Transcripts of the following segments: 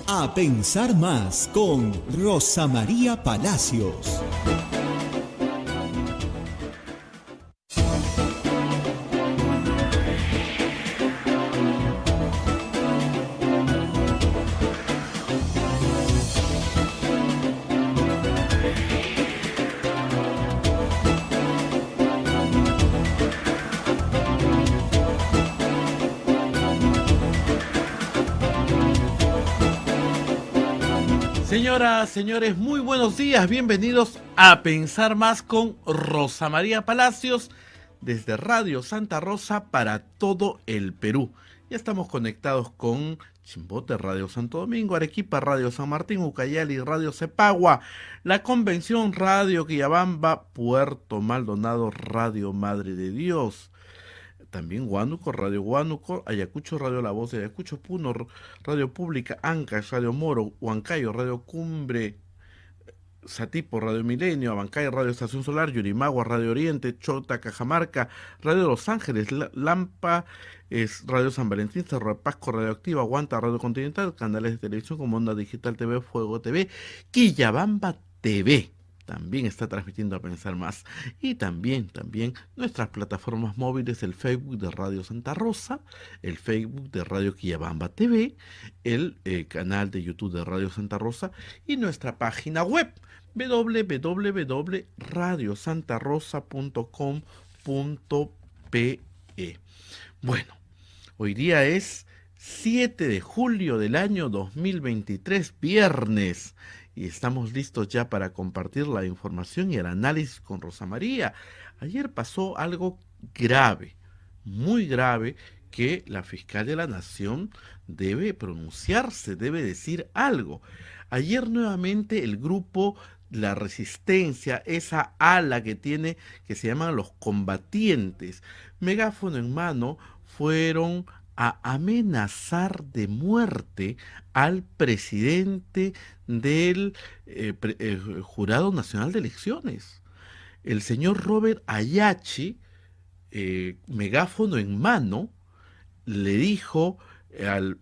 A pensar más con Rosa María Palacios. Señoras, señores, muy buenos días, bienvenidos a Pensar Más con Rosa María Palacios desde Radio Santa Rosa para todo el Perú. Ya estamos conectados con Chimbote, Radio Santo Domingo, Arequipa, Radio San Martín, Ucayali, Radio Cepagua, La Convención, Radio Quillabamba, Puerto Maldonado, Radio Madre de Dios. También Huánuco, Radio Huánuco, Ayacucho, Radio La Voz de Ayacucho, Puno, Radio Pública, Ancash, Radio Moro, Huancayo, Radio Cumbre, Satipo, Radio Milenio, Abancay, Radio Estación Solar, Yurimagua, Radio Oriente, Chota, Cajamarca, Radio Los Ángeles, Lampa, Radio San Valentín, Cerro de Pasco, Radio Activa, Guanta, Radio Continental, canales de televisión como Onda Digital TV, Fuego TV, Quillabamba TV. También está transmitiendo a Pensar Más. Y también nuestras plataformas móviles, el Facebook de Radio Santa Rosa, el Facebook de Radio Quillabamba TV, el canal de YouTube de Radio Santa Rosa y nuestra página web www.radiosantarosa.com.pe. Bueno, hoy día es 7 de julio del año 2023, viernes. Y estamos listos ya para compartir la información y el análisis con Rosa María. Ayer pasó algo grave, muy grave, que la fiscal de la Nación debe pronunciarse, debe decir algo. Ayer nuevamente el grupo La Resistencia, esa ala que tiene, que se llaman los combatientes, megáfono en mano, fueron a amenazar de muerte al presidente del Jurado Nacional de Elecciones, el señor Robert Ayachi. Megáfono en mano, le dijo al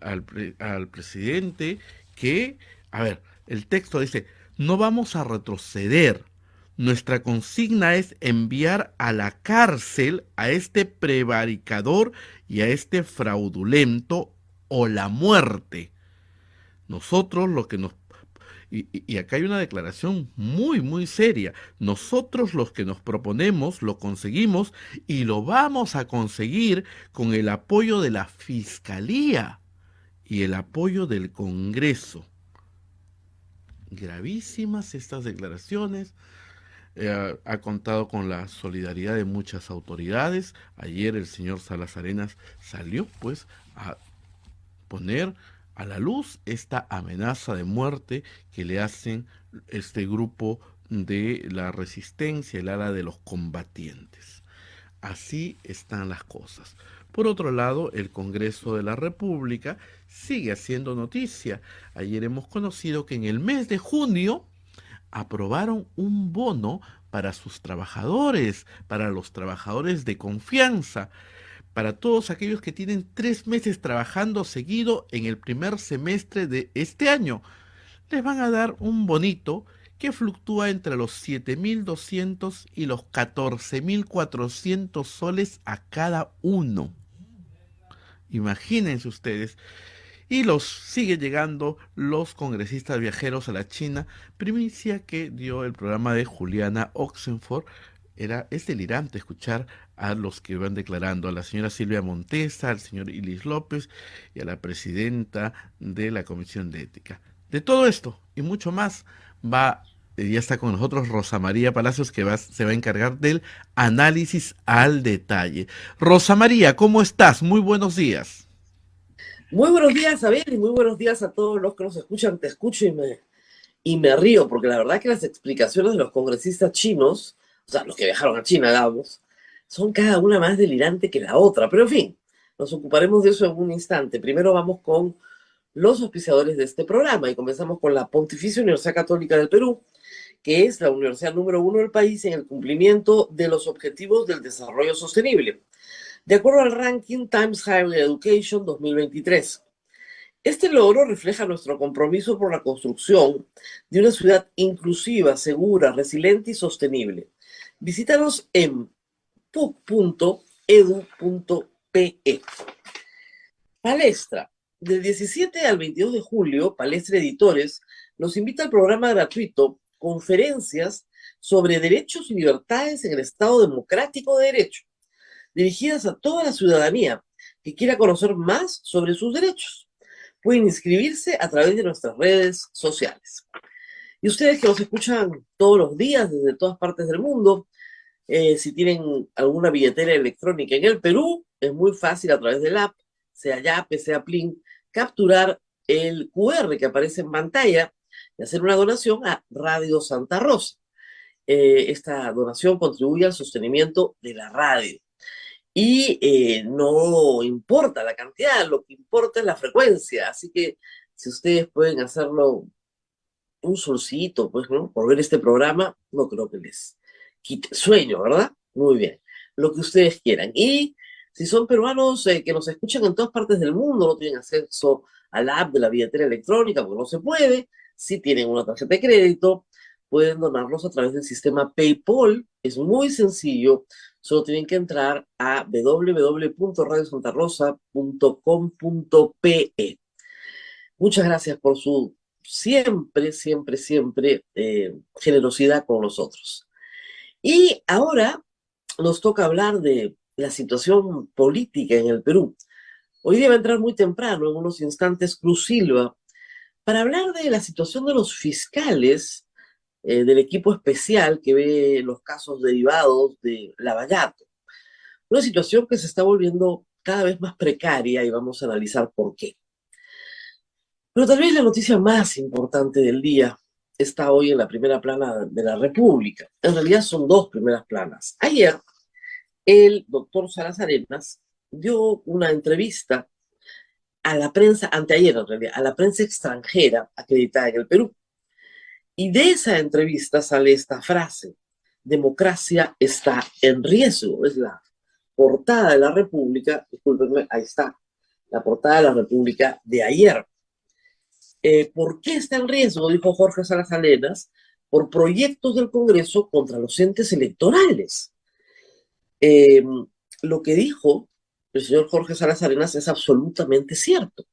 presidente que, a ver, el texto dice: no vamos a retroceder. Nuestra consigna es enviar a la cárcel a este prevaricador y a este fraudulento o la muerte. Nosotros lo que nos... Y acá hay una declaración muy, muy seria. Nosotros los que nos proponemos lo conseguimos y lo vamos a conseguir con el apoyo de la Fiscalía y el apoyo del Congreso. Gravísimas estas declaraciones. Ha contado con la solidaridad de muchas autoridades. Ayer el señor Salas Arenas salió pues a poner a la luz esta amenaza de muerte que le hacen este grupo de la resistencia, el ala de los combatientes. Así están las cosas. Por otro lado, el Congreso de la República sigue haciendo noticia. Ayer hemos conocido que en el mes de junio aprobaron un bono para sus trabajadores, para los trabajadores de confianza, para todos aquellos que tienen 3 meses trabajando seguido en el primer semestre de este año. Les van a dar un bonito que fluctúa entre los 7.200 y los 14.400 soles a cada uno. Imagínense ustedes. Y los sigue llegando los congresistas viajeros a la China, primicia que dio el programa de Juliana Oxenford. Es delirante escuchar a los que van declarando, a la señora Silvia Montesa, al señor Ilis López y a la presidenta de la Comisión de Ética. De todo esto y mucho más ya está con nosotros Rosa María Palacios, que se va a encargar del análisis al detalle. Rosa María, ¿cómo estás? Muy buenos días. Muy buenos días, Javier, y muy buenos días a todos los que nos escuchan. Te escucho y me río, porque la verdad que las explicaciones de los congresistas chinos, o sea, los que viajaron a China, digamos, son cada una más delirante que la otra. Pero en fin, nos ocuparemos de eso en un instante. Primero vamos con los auspiciadores de este programa y comenzamos con la Pontificia Universidad Católica del Perú, que es la universidad número 1 del país en el cumplimiento de los objetivos del desarrollo sostenible, de acuerdo al ranking Times Higher Education 2023. Este logro refleja nuestro compromiso por la construcción de una ciudad inclusiva, segura, resiliente y sostenible. Visítanos en puc.edu.pe. Palestra. Del 17 al 22 de julio, Palestra Editores nos invita al programa gratuito Conferencias sobre Derechos y Libertades en el Estado Democrático de Derecho, dirigidas a toda la ciudadanía que quiera conocer más sobre sus derechos. Pueden inscribirse a través de nuestras redes sociales. Y ustedes que nos escuchan todos los días desde todas partes del mundo, si tienen alguna billetera electrónica en el Perú, es muy fácil a través del app, sea Yape, sea Plin, capturar el QR que aparece en pantalla y hacer una donación a Radio Santa Rosa. Esta donación contribuye al sostenimiento de la radio. Y no importa la cantidad, lo que importa es la frecuencia. Así que si ustedes pueden hacerlo un solcito, pues, ¿no? Por ver este programa, no creo que les quite sueño, ¿verdad? Muy bien. Lo que ustedes quieran. Y si son peruanos que nos escuchan en todas partes del mundo, no tienen acceso a la app de la billetera electrónica, porque no se puede, si tienen una tarjeta de crédito, pueden donarlos a través del sistema PayPal. Es muy sencillo. Solo tienen que entrar a www.radiosantarosa.com.pe. Muchas gracias por su siempre, siempre, siempre generosidad con nosotros. Y ahora nos toca hablar de la situación política en el Perú. Hoy día va a entrar muy temprano, en unos instantes, Cruz Silva, para hablar de la situación de los fiscales del equipo especial que ve los casos derivados de Lavallato. Una situación que se está volviendo cada vez más precaria y vamos a analizar por qué. Pero tal vez la noticia más importante del día está hoy en la primera plana de la República. En realidad son dos primeras planas. Ayer, el doctor Salas Arenas dio una entrevista a la prensa, anteayer en realidad, a la prensa extranjera acreditada en el Perú. Y de esa entrevista sale esta frase: democracia está en riesgo. Es la portada de la República, discúlpenme, ahí está, la portada de la República de ayer. ¿Por qué está en riesgo? Dijo Jorge Salas Arenas, por proyectos del Congreso contra los entes electorales. Lo que dijo el señor Jorge Salas Arenas es absolutamente cierto.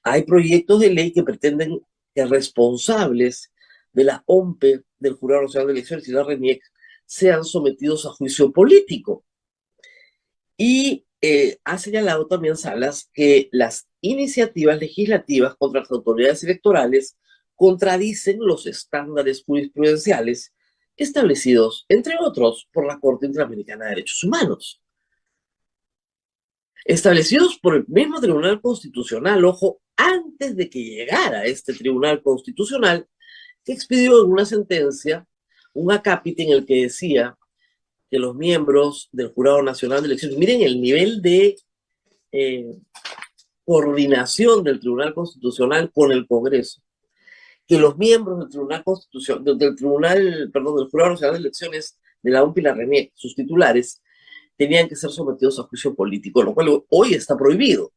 Hay proyectos de ley que pretenden que responsables de la OMPE, del Jurado Nacional de Elecciones y la RENIEC sean sometidos a juicio político. Y ha señalado también Salas que las iniciativas legislativas contra las autoridades electorales contradicen los estándares jurisprudenciales establecidos, entre otros, por la Corte Interamericana de Derechos Humanos. Establecidos por el mismo Tribunal Constitucional, ojo, antes de que llegara este Tribunal Constitucional, que expidió en una sentencia un acápite en el que decía que los miembros del Jurado Nacional de Elecciones, miren el nivel de coordinación del Tribunal Constitucional con el Congreso, que los miembros del Tribunal Constitucional, del Jurado Nacional de Elecciones de la OMP y la RENIEC, sus titulares, tenían que ser sometidos a juicio político, lo cual hoy está prohibido.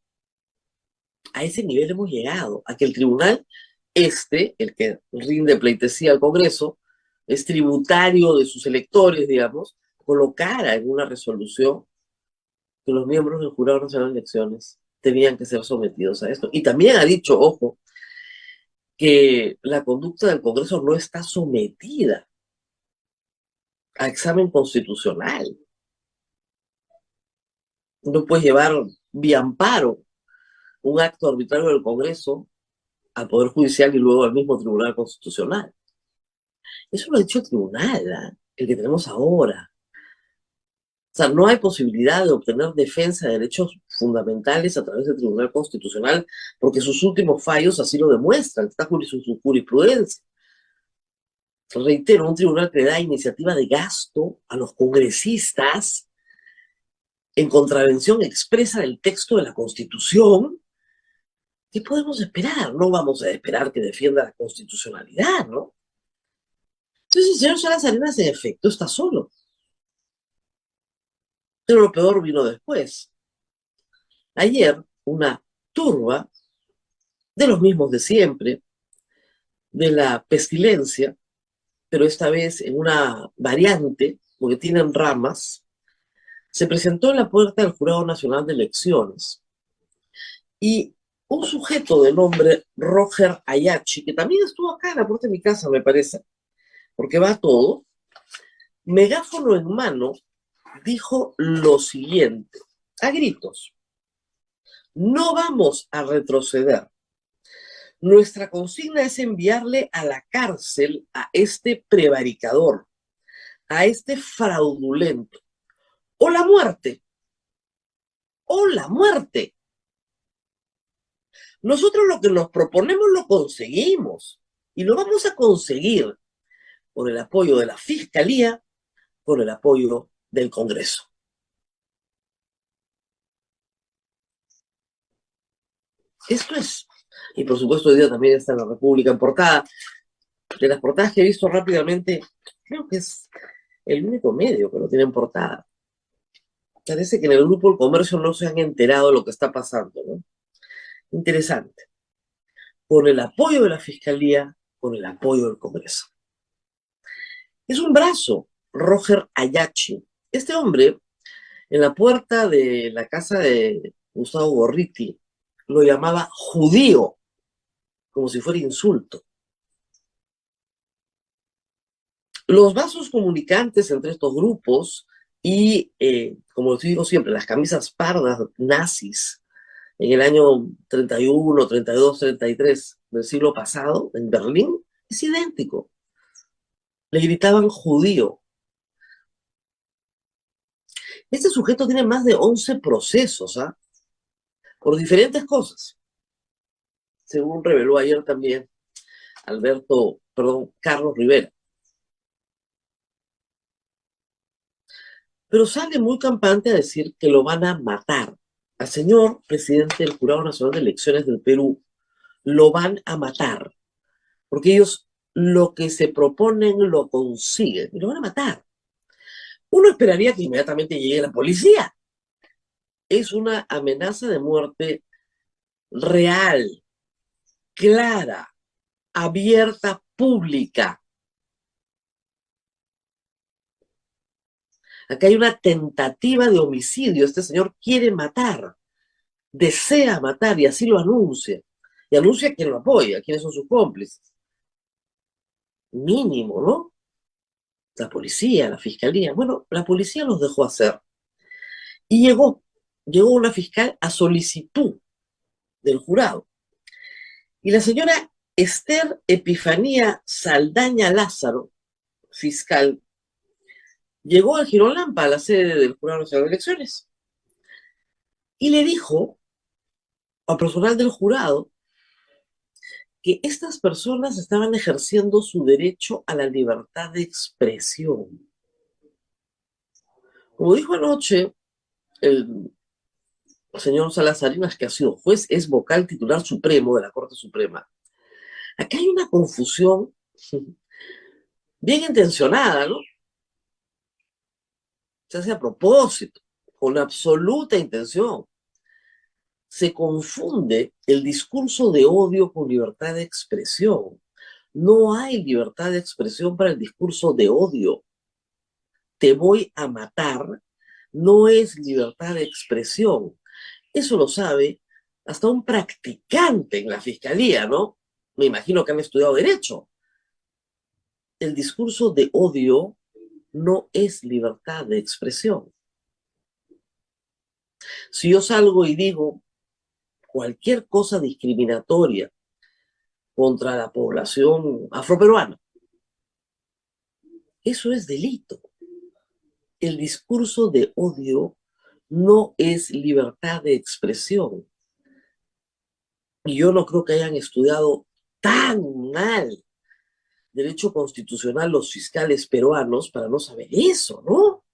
A ese nivel hemos llegado, a que el tribunal el que rinde pleitesía al Congreso, es tributario de sus electores, digamos, colocara en una resolución que los miembros del Jurado Nacional de Elecciones tenían que ser sometidos a esto. Y también ha dicho, ojo, que la conducta del Congreso no está sometida a examen constitucional. No puede llevar vía amparo un acto arbitrario del Congreso al Poder Judicial y luego al mismo Tribunal Constitucional. Eso lo ha dicho el tribunal, el que tenemos ahora. O sea, no hay posibilidad de obtener defensa de derechos fundamentales a través del Tribunal Constitucional porque sus últimos fallos así lo demuestran, está su jurisprudencia. Reitero, un tribunal que da iniciativa de gasto a los congresistas en contravención expresa del texto de la Constitución. ¿Qué podemos esperar? No vamos a esperar que defienda la constitucionalidad, ¿no? Entonces el señor Salas Arenas en efecto está solo. Pero lo peor vino después. Ayer, una turba de los mismos de siempre, de la pestilencia, pero esta vez en una variante, porque tienen ramas, se presentó en la puerta del Jurado Nacional de Elecciones. Y un sujeto de nombre Roger Ayachi, que también estuvo acá en la puerta de mi casa, me parece, porque va a todo, megáfono en mano, dijo lo siguiente, a gritos: no vamos a retroceder. Nuestra consigna es enviarle a la cárcel a este prevaricador, a este fraudulento, o la muerte, o la muerte. Nosotros lo que nos proponemos lo conseguimos y lo vamos a conseguir con el apoyo de la Fiscalía, con el apoyo del Congreso. Esto es. Y por supuesto hoy día también está en la República en portada. De las portadas que he visto rápidamente, creo que es el único medio que lo tiene en portada. Parece que en el Grupo El Comercio no se han enterado de lo que está pasando, ¿no? Interesante. Con el apoyo de la Fiscalía, con el apoyo del Congreso. Es un brazo, Roger Ayachi. Este hombre, en la puerta de la casa de Gustavo Gorriti, lo llamaba judío, como si fuera insulto. Los vasos comunicantes entre estos grupos y, como les digo siempre, las camisas pardas nazis en el año 31, 32, 33 del siglo pasado, en Berlín, es idéntico. Le gritaban judío. Este sujeto tiene más de 11 procesos, ¿ah? Por diferentes cosas, según reveló ayer también Carlos Rivera. Pero sale muy campante a decir que lo van a matar. Al señor presidente del Jurado Nacional de Elecciones del Perú lo van a matar, porque ellos lo que se proponen lo consiguen, y lo van a matar. Uno esperaría que inmediatamente llegue la policía. Es una amenaza de muerte real, clara, abierta, pública. Acá hay una tentativa de homicidio. Este señor quiere matar, desea matar y así lo anuncia. Y anuncia a quien lo apoya, quiénes son sus cómplices. Mínimo, ¿no? La policía, la fiscalía. Bueno, la policía los dejó hacer. Y llegó una fiscal a solicitud del jurado. Y la señora Esther Epifanía Saldaña Lázaro, fiscal, llegó al Girón Lampa, a la sede del Jurado Nacional de Elecciones, y le dijo al personal del jurado que estas personas estaban ejerciendo su derecho a la libertad de expresión. Como dijo anoche el señor Salazarinas, que ha sido juez, es vocal titular supremo de la Corte Suprema. Acá hay una confusión bien intencionada, ¿no? Se hace a propósito, con absoluta intención. Se confunde el discurso de odio con libertad de expresión. No hay libertad de expresión para el discurso de odio. Te voy a matar no es libertad de expresión. Eso lo sabe hasta un practicante en la fiscalía, ¿no? Me imagino que han estudiado derecho. El discurso de odio no es libertad de expresión. Si yo salgo y digo cualquier cosa discriminatoria contra la población afroperuana, eso es delito. El discurso de odio no es libertad de expresión. Y yo no creo que hayan estudiado tan mal derecho constitucional los fiscales peruanos para no saber eso, ¿no?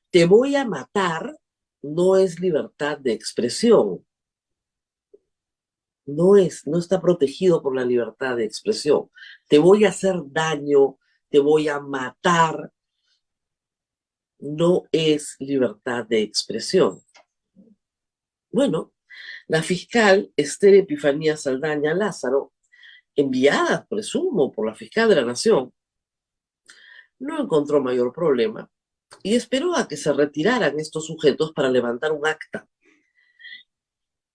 Te voy a matar no es libertad de expresión. No está protegido por la libertad de expresión. Te voy a hacer daño, te voy a matar, no es libertad de expresión. Bueno, La fiscal Esther Epifanía Saldaña Lázaro, enviada, presumo, por la fiscal de la Nación, no encontró mayor problema y esperó a que se retiraran estos sujetos para levantar un acta.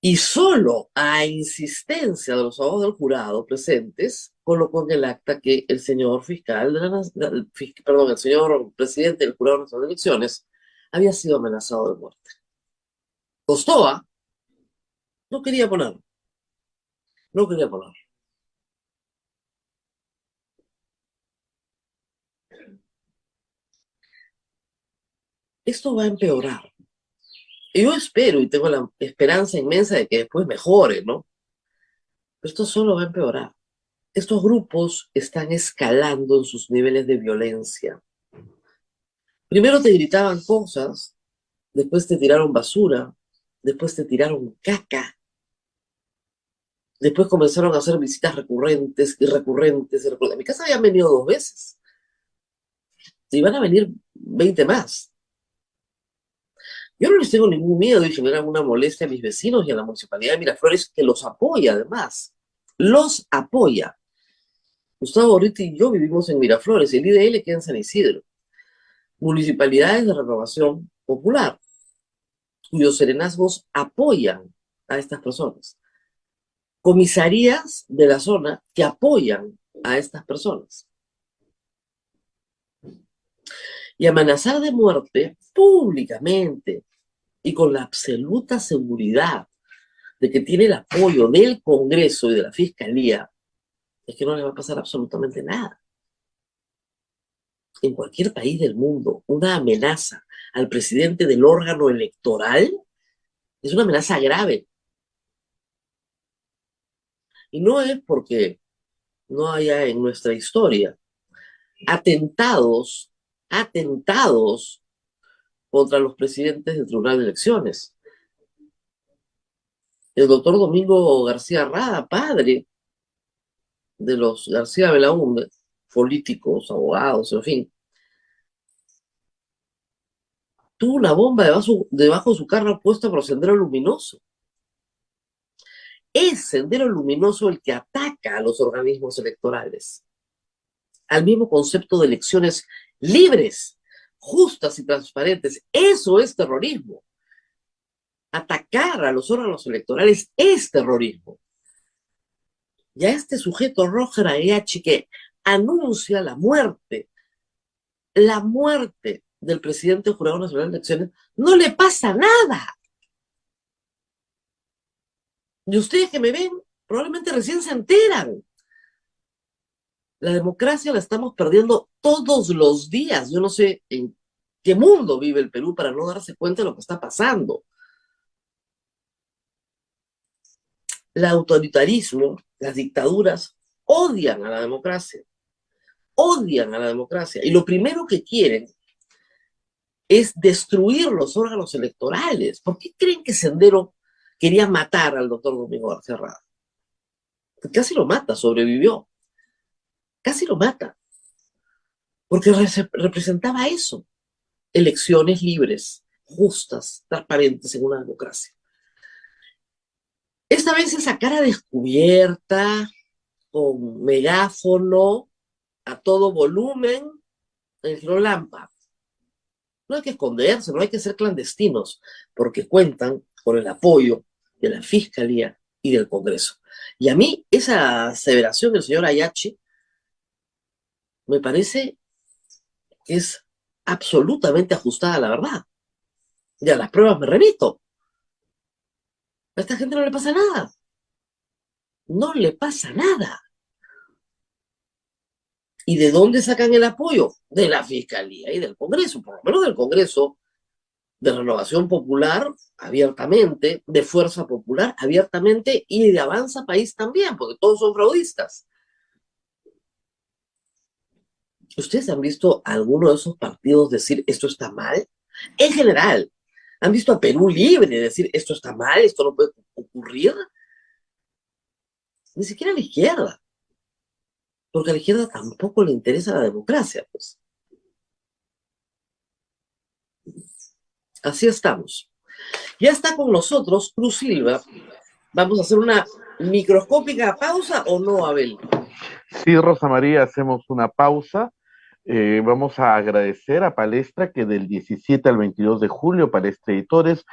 Y solo a insistencia de los abogados del jurado presentes, colocó en el acta que el señor fiscal el señor presidente del Jurado Nacional de Elecciones había sido amenazado de muerte. Costó, ¿ah? No quería ponerlo. No quería ponerlo. Esto va a empeorar. Y yo espero y tengo la esperanza inmensa de que después mejore, ¿no? Pero esto solo va a empeorar. Estos grupos están escalando en sus niveles de violencia. Primero te gritaban cosas, después te tiraron basura, después te tiraron caca, después comenzaron a hacer visitas recurrentes y recurrentes y recurrentes. A mi casa habían venido 2 veces. Y van a venir 20 más. Yo no les tengo ningún miedo de generar alguna molestia a mis vecinos y a la municipalidad de Miraflores, que los apoya además. Los apoya. Gustavo Borriti y yo vivimos en Miraflores, el IDL queda en San Isidro. Municipalidades de Renovación Popular, cuyos serenazgos apoyan a estas personas. Comisarías de la zona que apoyan a estas personas. Y amenazar de muerte públicamente y con la absoluta seguridad de que tiene el apoyo del Congreso y de la Fiscalía, es que no le va a pasar absolutamente nada. En cualquier país del mundo, una amenaza al presidente del órgano electoral es una amenaza grave. Y no es porque no haya en nuestra historia atentados contra los presidentes del Tribunal de Elecciones. El doctor Domingo García Rada, padre de los García Belaúnde, políticos, abogados, en fin, tuvo una bomba debajo de su carro puesta por Sendero Luminoso. Es Sendero Luminoso el que ataca a los organismos electorales, al mismo concepto de elecciones libres, justas y transparentes. Eso es terrorismo. Atacar a los órganos electorales es terrorismo. Y a este sujeto Roger Ayachi que anuncia la muerte del presidente del Jurado Nacional de Elecciones, no le pasa nada. Y ustedes que me ven, probablemente recién se enteran. La democracia la estamos perdiendo todos los días. Yo no sé en qué mundo vive el Perú para no darse cuenta de lo que está pasando. El autoritarismo, las dictaduras, odian a la democracia. Odian a la democracia. Y lo primero que quieren es destruir los órganos electorales. ¿Por qué creen que Sendero quería matar al doctor Domingo García Rada? Casi lo mata, sobrevivió. Casi lo mata. Porque representaba eso. Elecciones libres, justas, transparentes en una democracia. Esta vez esa cara descubierta, con megáfono, a todo volumen, en Girolampa. No hay que esconderse, no hay que ser clandestinos, porque cuentan con el apoyo de la Fiscalía y del Congreso. Y a mí esa aseveración del señor Ayachi me parece que es absolutamente ajustada a la verdad. Y a las pruebas me remito. A esta gente no le pasa nada. No le pasa nada. ¿Y de dónde sacan el apoyo? De la Fiscalía y del Congreso, por lo menos del Congreso, de Renovación Popular, abiertamente, de Fuerza Popular, abiertamente, y de Avanza País también, porque todos son fraudistas. ¿Ustedes han visto a alguno de esos partidos decir esto está mal? En general, ¿han visto a Perú Libre decir esto está mal, esto no puede ocurrir? Ni siquiera a la izquierda. Porque a la izquierda tampoco le interesa la democracia, pues. Así estamos. Ya está con nosotros Cruz Silva, ¿Vamos a hacer una microscópica pausa o no, Abel? Sí, Rosa María, hacemos una pausa. Vamos a agradecer a Palestra que del 17 al 22 de julio, Palestra Editores,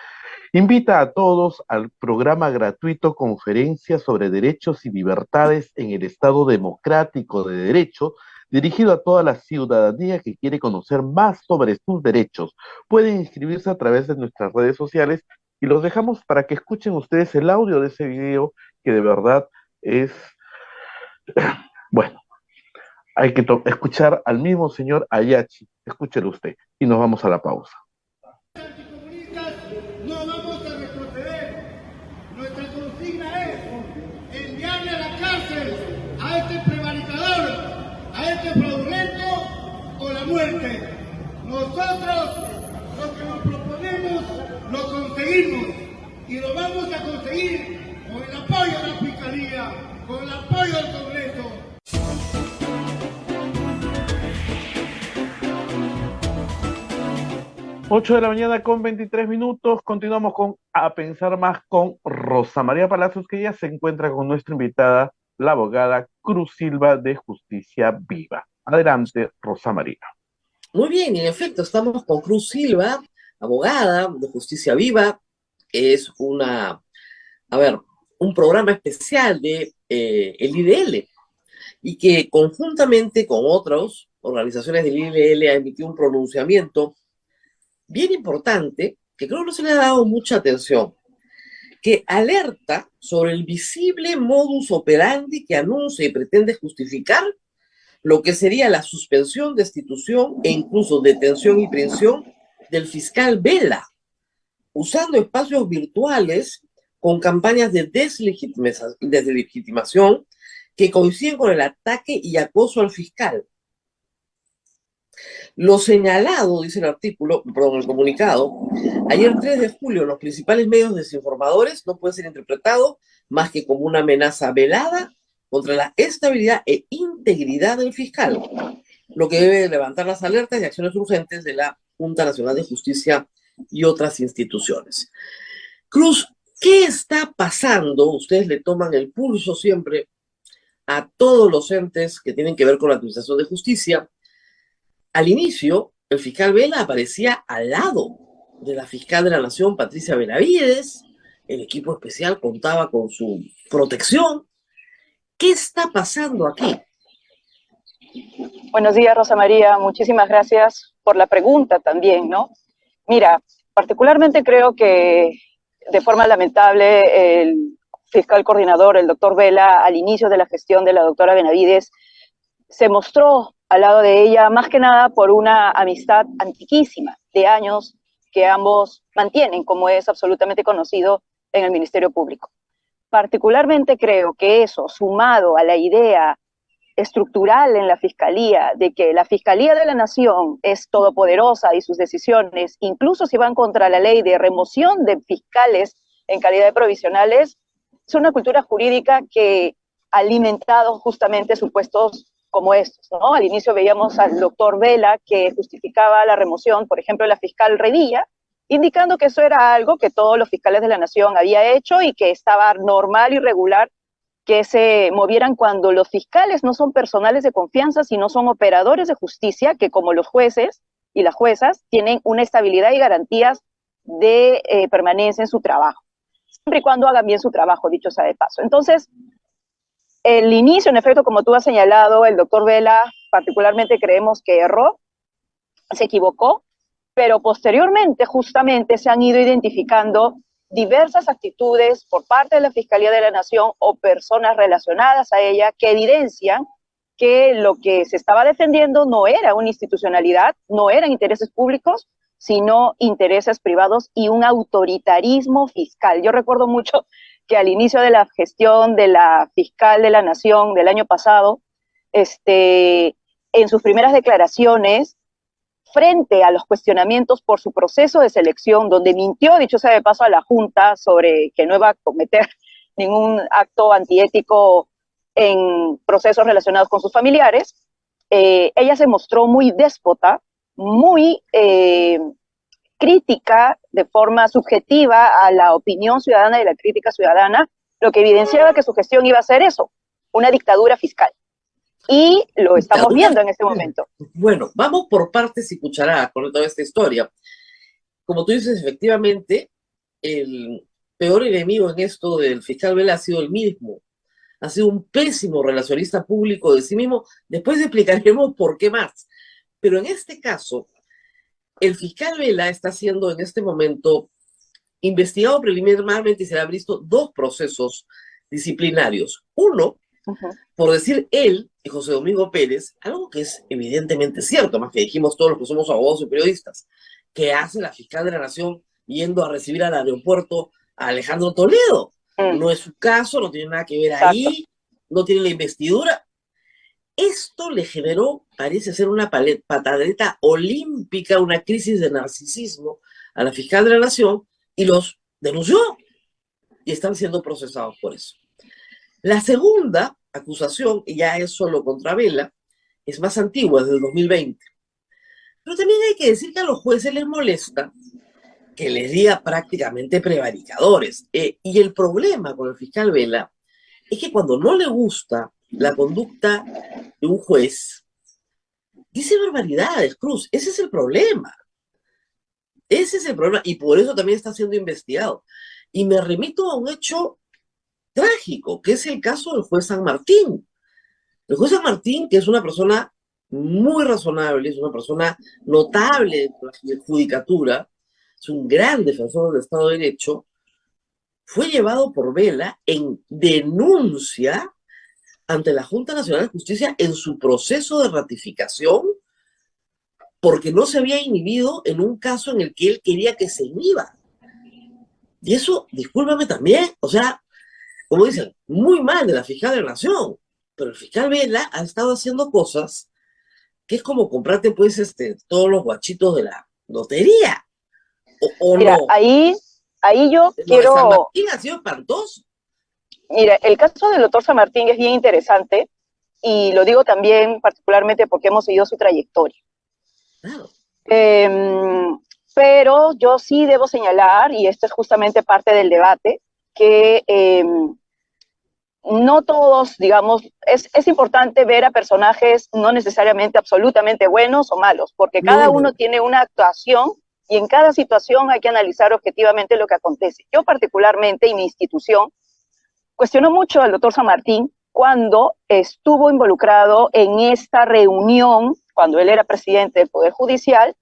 invita a todos al programa gratuito Conferencia sobre Derechos y Libertades en el Estado Democrático de Derecho, dirigido a toda la ciudadanía que quiere conocer más sobre sus derechos. Pueden inscribirse a través de nuestras redes sociales y los dejamos para que escuchen ustedes el audio de ese video que de verdad es, bueno, hay que escuchar al mismo señor Ayachi. Escúchelo usted y nos vamos a la pausa. Anticomunistas no vamos a retroceder. Nuestra consigna es enviarle a la cárcel a este prevaricador, a este fraudulento o la muerte. Nosotros lo que nos proponemos lo conseguimos y lo vamos a conseguir con el apoyo de la Fiscalía, con el apoyo del Congreso. 8 de la mañana con 23 minutos, continuamos con A Pensar Más con Rosa María Palacios, que ya se encuentra con nuestra invitada, la abogada Cruz Silva de Justicia Viva. Adelante, Rosa María. Muy bien, en efecto, estamos con Cruz Silva, abogada de Justicia Viva. Es un programa especial de el IDL y que conjuntamente con otras organizaciones del IDL ha emitido un pronunciamiento bien importante, que creo que no se le ha dado mucha atención, que alerta sobre el visible modus operandi que anuncia y pretende justificar lo que sería la suspensión, destitución e incluso detención y prisión del fiscal Vela, usando espacios virtuales con campañas de deslegitimación que coinciden con el ataque y acoso al fiscal. Lo señalado, dice el comunicado, ayer 3 de julio, los principales medios desinformadores no puede ser interpretado más que como una amenaza velada contra la estabilidad e integridad del fiscal, lo que debe levantar las alertas y acciones urgentes de la Junta Nacional de Justicia y otras instituciones. Cruz, ¿qué está pasando? Ustedes le toman el pulso siempre a todos los entes que tienen que ver con la administración de justicia. Al inicio, el fiscal Vela aparecía al lado de la fiscal de la Nación, Patricia Benavides. El equipo especial contaba con su protección. ¿Qué está pasando aquí? Buenos días, Rosa María. Muchísimas gracias por la pregunta también, ¿no? Mira, particularmente creo que de forma lamentable el fiscal coordinador, el doctor Vela, al inicio de la gestión de la doctora Benavides, se mostró al lado de ella, más que nada por una amistad antiquísima de años que ambos mantienen, como es absolutamente conocido en el Ministerio Público. Particularmente creo que eso, sumado a la idea estructural en la Fiscalía, de que la Fiscalía de la Nación es todopoderosa y sus decisiones, incluso si van contra la ley de remoción de fiscales en calidad de provisionales, es una cultura jurídica que ha alimentado justamente supuestos como estos, ¿no? Al inicio veíamos al doctor Vela que justificaba la remoción, por ejemplo, de la fiscal Revilla, indicando que eso era algo que todos los fiscales de la Nación habían hecho y que estaba normal y regular que se movieran cuando los fiscales no son personales de confianza, sino son operadores de justicia, que como los jueces y las juezas tienen una estabilidad y garantías de permanencia en su trabajo, siempre y cuando hagan bien su trabajo, dicho sea de paso. Entonces, el inicio, en efecto, como tú has señalado, el doctor Vela particularmente creemos que erró, se equivocó, pero posteriormente justamente se han ido identificando diversas actitudes por parte de la Fiscalía de la Nación o personas relacionadas a ella que evidencian que lo que se estaba defendiendo no era una institucionalidad, no eran intereses públicos, sino intereses privados y un autoritarismo fiscal. Yo recuerdo mucho que al inicio de la gestión de la fiscal de la Nación del año pasado, en sus primeras declaraciones, frente a los cuestionamientos por su proceso de selección, donde mintió, dicho sea de paso, a la Junta sobre que no iba a cometer ningún acto antiético en procesos relacionados con sus familiares, ella se mostró muy déspota, muy crítica de forma subjetiva a la opinión ciudadana y la crítica ciudadana, lo que evidenciaba que su gestión iba a ser eso, una dictadura fiscal. Y lo estamos viendo en este momento. Bueno, vamos por partes y cucharadas con toda esta historia. Como tú dices, efectivamente, el peor enemigo en esto del fiscal Vela ha sido el mismo. Ha sido un pésimo relacionista público de sí mismo. Después explicaremos por qué más. Pero en este caso, el fiscal Vela está siendo en este momento investigado preliminarmente y se le han visto 2 procesos disciplinarios. Uno, por decir él y José Domingo Pérez, algo que es evidentemente cierto, más que dijimos todos los que somos abogados y periodistas, que hace la fiscal de la Nación yendo a recibir al aeropuerto a Alejandro Toledo. No es su caso, no tiene nada que ver ahí, no tiene la investidura. Esto le generó, parece ser una patadeta olímpica, una crisis de narcisismo a la fiscal de la Nación y los denunció y están siendo procesados por eso. La segunda acusación, y ya es solo contra Vela, es más antigua, es del 2020. Pero también hay que decir que a los jueces les molesta que les diga prácticamente prevaricadores. Y el problema con el fiscal Vela es que cuando no le gusta la conducta de un juez, dice barbaridades, Cruz. Ese es el problema. Ese es el problema. Y por eso también está siendo investigado. Y me remito a un hecho trágico, que es el caso del juez San Martín. El juez San Martín, que es una persona muy razonable, es una persona notable en la judicatura, es un gran defensor del Estado de Derecho, fue llevado por Vela en denuncia ante la Junta Nacional de Justicia en su proceso de ratificación, porque no se había inhibido en un caso en el que él quería que se inhiba. Y eso, discúlpame también, o sea, como dicen, muy mal de la fiscal de la Nación, pero el fiscal Vela ha estado haciendo cosas que es como comprarte, pues, todos los guachitos de la lotería. ¿O Mira, no? ahí yo Lo quiero... de San Martín ha sido espantoso. Mira, el caso del doctor San Martín es bien interesante y lo digo también particularmente porque hemos seguido su trayectoria. Claro. Pero yo sí debo señalar, y esto es justamente parte del debate, que no todos, digamos, es importante ver a personajes no necesariamente absolutamente buenos o malos, porque cada uno tiene una actuación y en cada situación hay que analizar objetivamente lo que acontece. Yo particularmente, y mi institución, cuestiono mucho al doctor San Martín cuando estuvo involucrado en esta reunión, cuando él era presidente del Poder Judicial,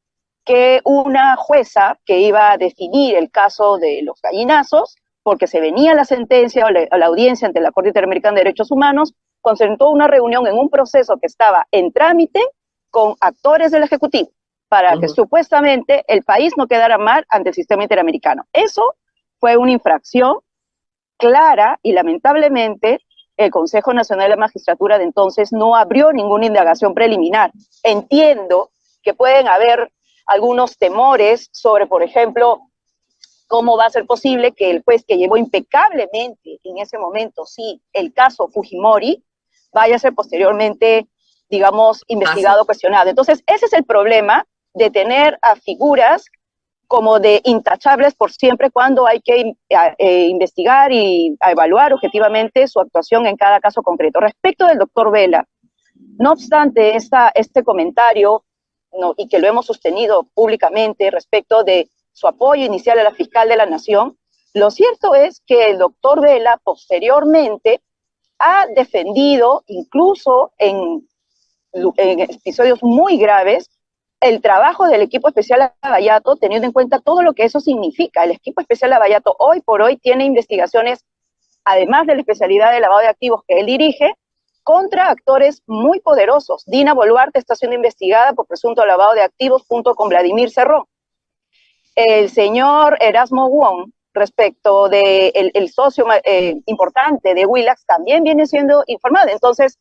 que una jueza que iba a definir el caso de los gallinazos, porque se venía la sentencia o la audiencia ante la Corte Interamericana de Derechos Humanos, concentró una reunión en un proceso que estaba en trámite con actores del Ejecutivo, para que supuestamente el país no quedara mal ante el sistema interamericano. Eso fue una infracción clara y lamentablemente el Consejo Nacional de la Magistratura de entonces no abrió ninguna indagación preliminar. Entiendo que pueden haber algunos temores sobre, por ejemplo, cómo va a ser posible que el juez que llevó impecablemente en ese momento, sí, el caso Fujimori, vaya a ser posteriormente, digamos, investigado, cuestionado. Entonces, ese es el problema de tener a figuras como de intachables por siempre cuando hay que investigar y evaluar objetivamente su actuación en cada caso concreto. Respecto del doctor Vela, no obstante este comentario, no, y que lo hemos sostenido públicamente respecto de su apoyo inicial a la fiscal de la Nación, lo cierto es que el doctor Vela posteriormente ha defendido, incluso en episodios muy graves, el trabajo del equipo especial Lavallato, teniendo en cuenta todo lo que eso significa. El equipo especial Lavallato hoy por hoy tiene investigaciones, además de la especialidad de lavado de activos que él dirige, contra actores muy poderosos. Dina Boluarte está siendo investigada por presunto lavado de activos junto con Vladimir Cerrón. El señor Erasmo Wong, respecto del el socio importante de Willax, también viene siendo informado. Entonces,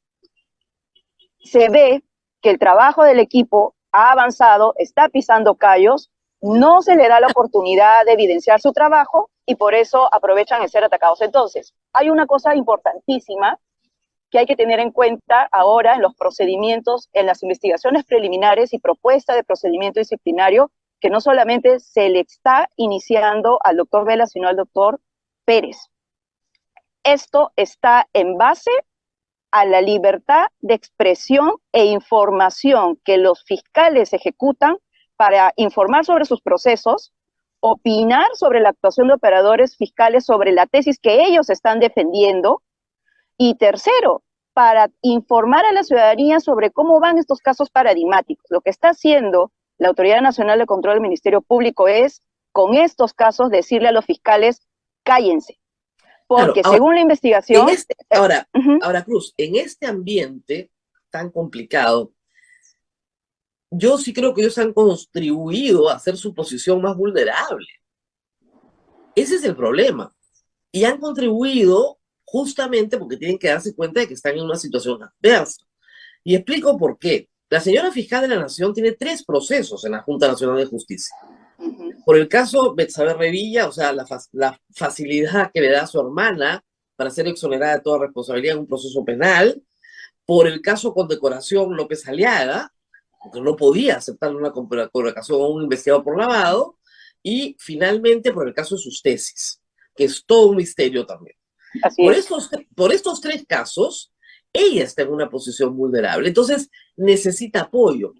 se ve que el trabajo del equipo ha avanzado, está pisando callos, no se le da la oportunidad de evidenciar su trabajo y por eso aprovechan el ser atacados. Entonces, hay una cosa importantísima que hay que tener en cuenta ahora en los procedimientos, en las investigaciones preliminares y propuesta de procedimiento disciplinario, que no solamente se le está iniciando al doctor Vela, sino al doctor Pérez. esto está en base a la libertad de expresión e información que los fiscales ejecutan para informar sobre sus procesos, opinar sobre la actuación de operadores fiscales, sobre la tesis que ellos están defendiendo, y tercero, para informar a la ciudadanía sobre cómo van estos casos paradigmáticos. Lo que está haciendo la Autoridad Nacional de Control del Ministerio Público es, con estos casos, decirle a los fiscales, cállense. Porque Claro, según la investigación... Ahora, Cruz, en este ambiente tan complicado, yo sí creo que ellos han contribuido a hacer su posición más vulnerable. Ese es el problema. Y han contribuido justamente porque tienen que darse cuenta de que están en una situación adversa. Y explico por qué. La señora fiscal de la Nación tiene 3 procesos en la Junta Nacional de Justicia. Por el caso Betsabe Revilla, o sea, la facilidad que le da a su hermana para ser exonerada de toda responsabilidad en un proceso penal. Por el caso Condecoración López Aliaga, porque no podía aceptar una condecoración a un investigado por lavado. Y finalmente por el caso de sus tesis, que es todo un misterio también. Así Por es. por estos 3 casos, ella está en una posición vulnerable. Entonces, necesita apoyo.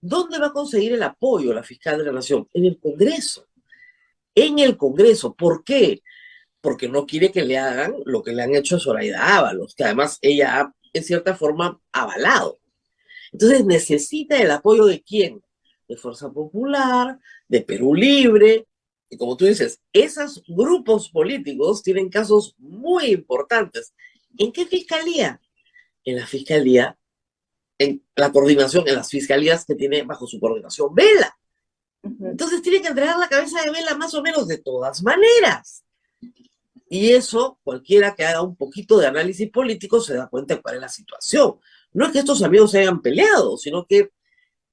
¿Dónde va a conseguir el apoyo la fiscal de la Nación? En el Congreso. En el Congreso. ¿Por qué? Porque no quiere que le hagan lo que le han hecho a Zoraida Ábalos, que además ella ha, en cierta forma, avalado. Entonces, necesita el apoyo de ¿quién? De Fuerza Popular, de Perú Libre. Y como tú dices, esos grupos políticos tienen casos muy importantes. ¿En qué fiscalía? En la fiscalía, en la coordinación, en las fiscalías que tiene bajo su coordinación Vela. Entonces tiene que entregar la cabeza de Vela más o menos de todas maneras. Y eso, cualquiera que haga un poquito de análisis político se da cuenta de cuál es la situación. No es que estos amigos se hayan peleado, sino que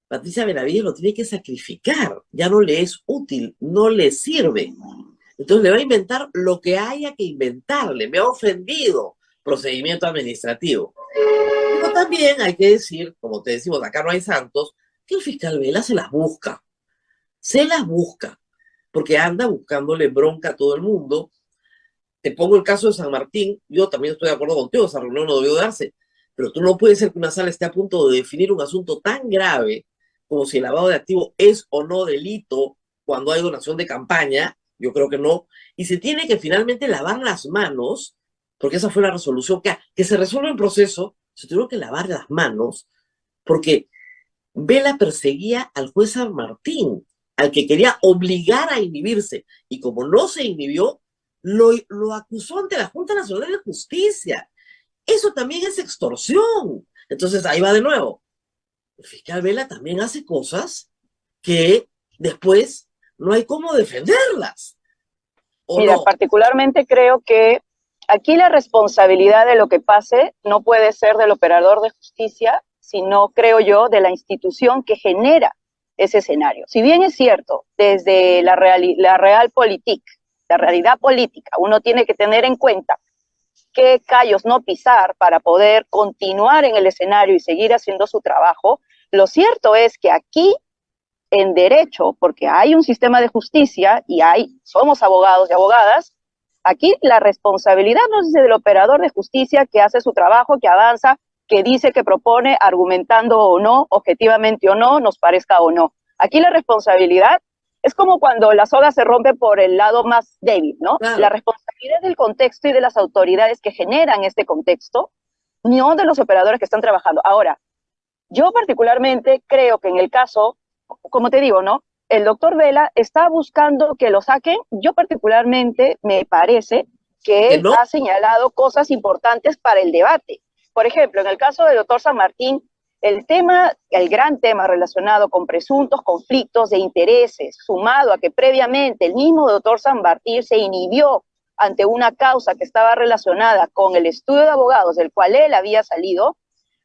Patricia Benavides lo tiene que sacrificar. Ya no le es útil, no le sirve. Entonces le va a inventar lo que haya que inventarle. Me ha ofendido, procedimiento administrativo. Pero también hay que decir, como te decimos, acá no hay santos, que el fiscal Vela se las busca. Se las busca. Porque anda buscándole bronca a todo el mundo. Te pongo el caso de San Martín. Yo también estoy de acuerdo contigo, esa reunión no debió darse. Pero tú no puedes ser que una sala esté a punto de definir un asunto tan grave como si el lavado de activos es o no delito cuando hay donación de campaña. Yo creo que no. Y se tiene que finalmente lavar las manos, porque esa fue la resolución, que se resuelve el proceso, se tuvieron que lavar las manos, porque Vela perseguía al juez San Martín, al que quería obligar a inhibirse, y como no se inhibió, lo acusó ante la Junta Nacional de Justicia. Eso también es extorsión. Entonces ahí va de nuevo. El fiscal Vela también hace cosas que después no hay cómo defenderlas. Mira, no. Particularmente creo que aquí la responsabilidad de lo que pase no puede ser del operador de justicia, sino, creo yo, de la institución que genera ese escenario. Si bien es cierto, desde la realidad política, uno tiene que tener en cuenta qué callos no pisar para poder continuar en el escenario y seguir haciendo su trabajo, lo cierto es que aquí, en derecho, porque hay un sistema de justicia y somos abogados y abogadas, aquí la responsabilidad no es del operador de justicia que hace su trabajo, que avanza, que dice, que propone, argumentando o no, objetivamente o no, nos parezca o no. Aquí la responsabilidad es como cuando la soga se rompe por el lado más débil, ¿no? Claro. La responsabilidad del contexto y de las autoridades que generan este contexto, no de los operadores que están trabajando. Ahora, yo particularmente creo que en el caso, como te digo, ¿no? El doctor Vela está buscando que lo saquen. Yo particularmente me parece que él ha señalado cosas importantes para el debate. Por ejemplo, en el caso del doctor San Martín, el gran tema relacionado con presuntos conflictos de intereses, sumado a que previamente el mismo doctor San Martín se inhibió ante una causa que estaba relacionada con el estudio de abogados del cual él había salido,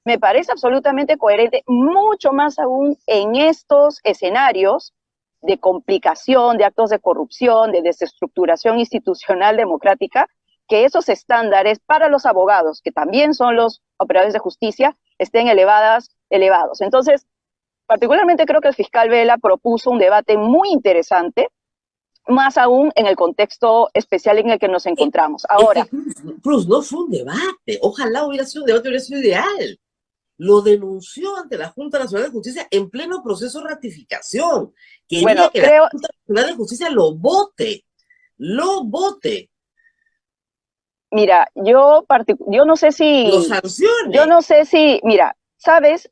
me parece absolutamente coherente, mucho más aún en estos escenarios de complicación, de actos de corrupción, de desestructuración institucional democrática, que esos estándares para los abogados, que también son los operadores de justicia, estén elevados. Entonces, particularmente creo que el fiscal Vela propuso un debate muy interesante, más aún en el contexto especial en el que nos encontramos. Ahora, Cruz, no fue un debate. Ojalá hubiera sido un debate, hubiera sido ideal. Lo denunció ante la Junta Nacional de Justicia en pleno proceso de ratificación. Quería bueno, que creo, la Junta Nacional de Justicia lo vote. Lo vote. mira, yo no sé si, Lo sancione. yo no sé si, mira, sabes,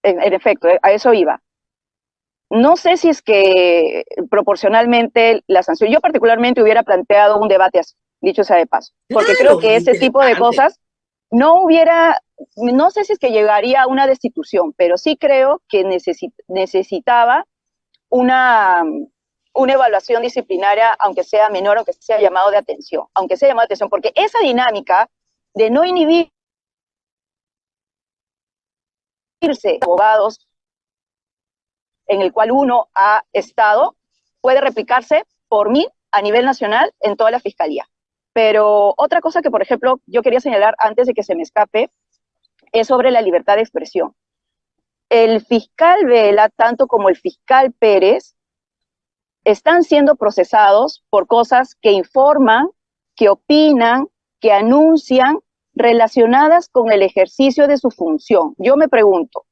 en efecto, a eso iba. No sé si es que proporcionalmente la sanción, yo particularmente hubiera planteado un debate así, dicho sea de paso, porque Claro, creo que ese tipo de interesante. cosas no sé si es que llegaría a una destitución, pero sí creo que necesitaba una, una evaluación disciplinaria, aunque sea menor, aunque sea llamado de atención, porque esa dinámica de no inhibirse abogados en el cual uno ha estado, puede replicarse por mí a nivel nacional en toda la fiscalía. Pero otra cosa que, por ejemplo, yo quería señalar antes de que se me escape, es sobre la libertad de expresión. El fiscal Vela, tanto como el fiscal Pérez, están siendo procesados por cosas que informan, que opinan, que anuncian, relacionadas con el ejercicio de su función. Yo me pregunto,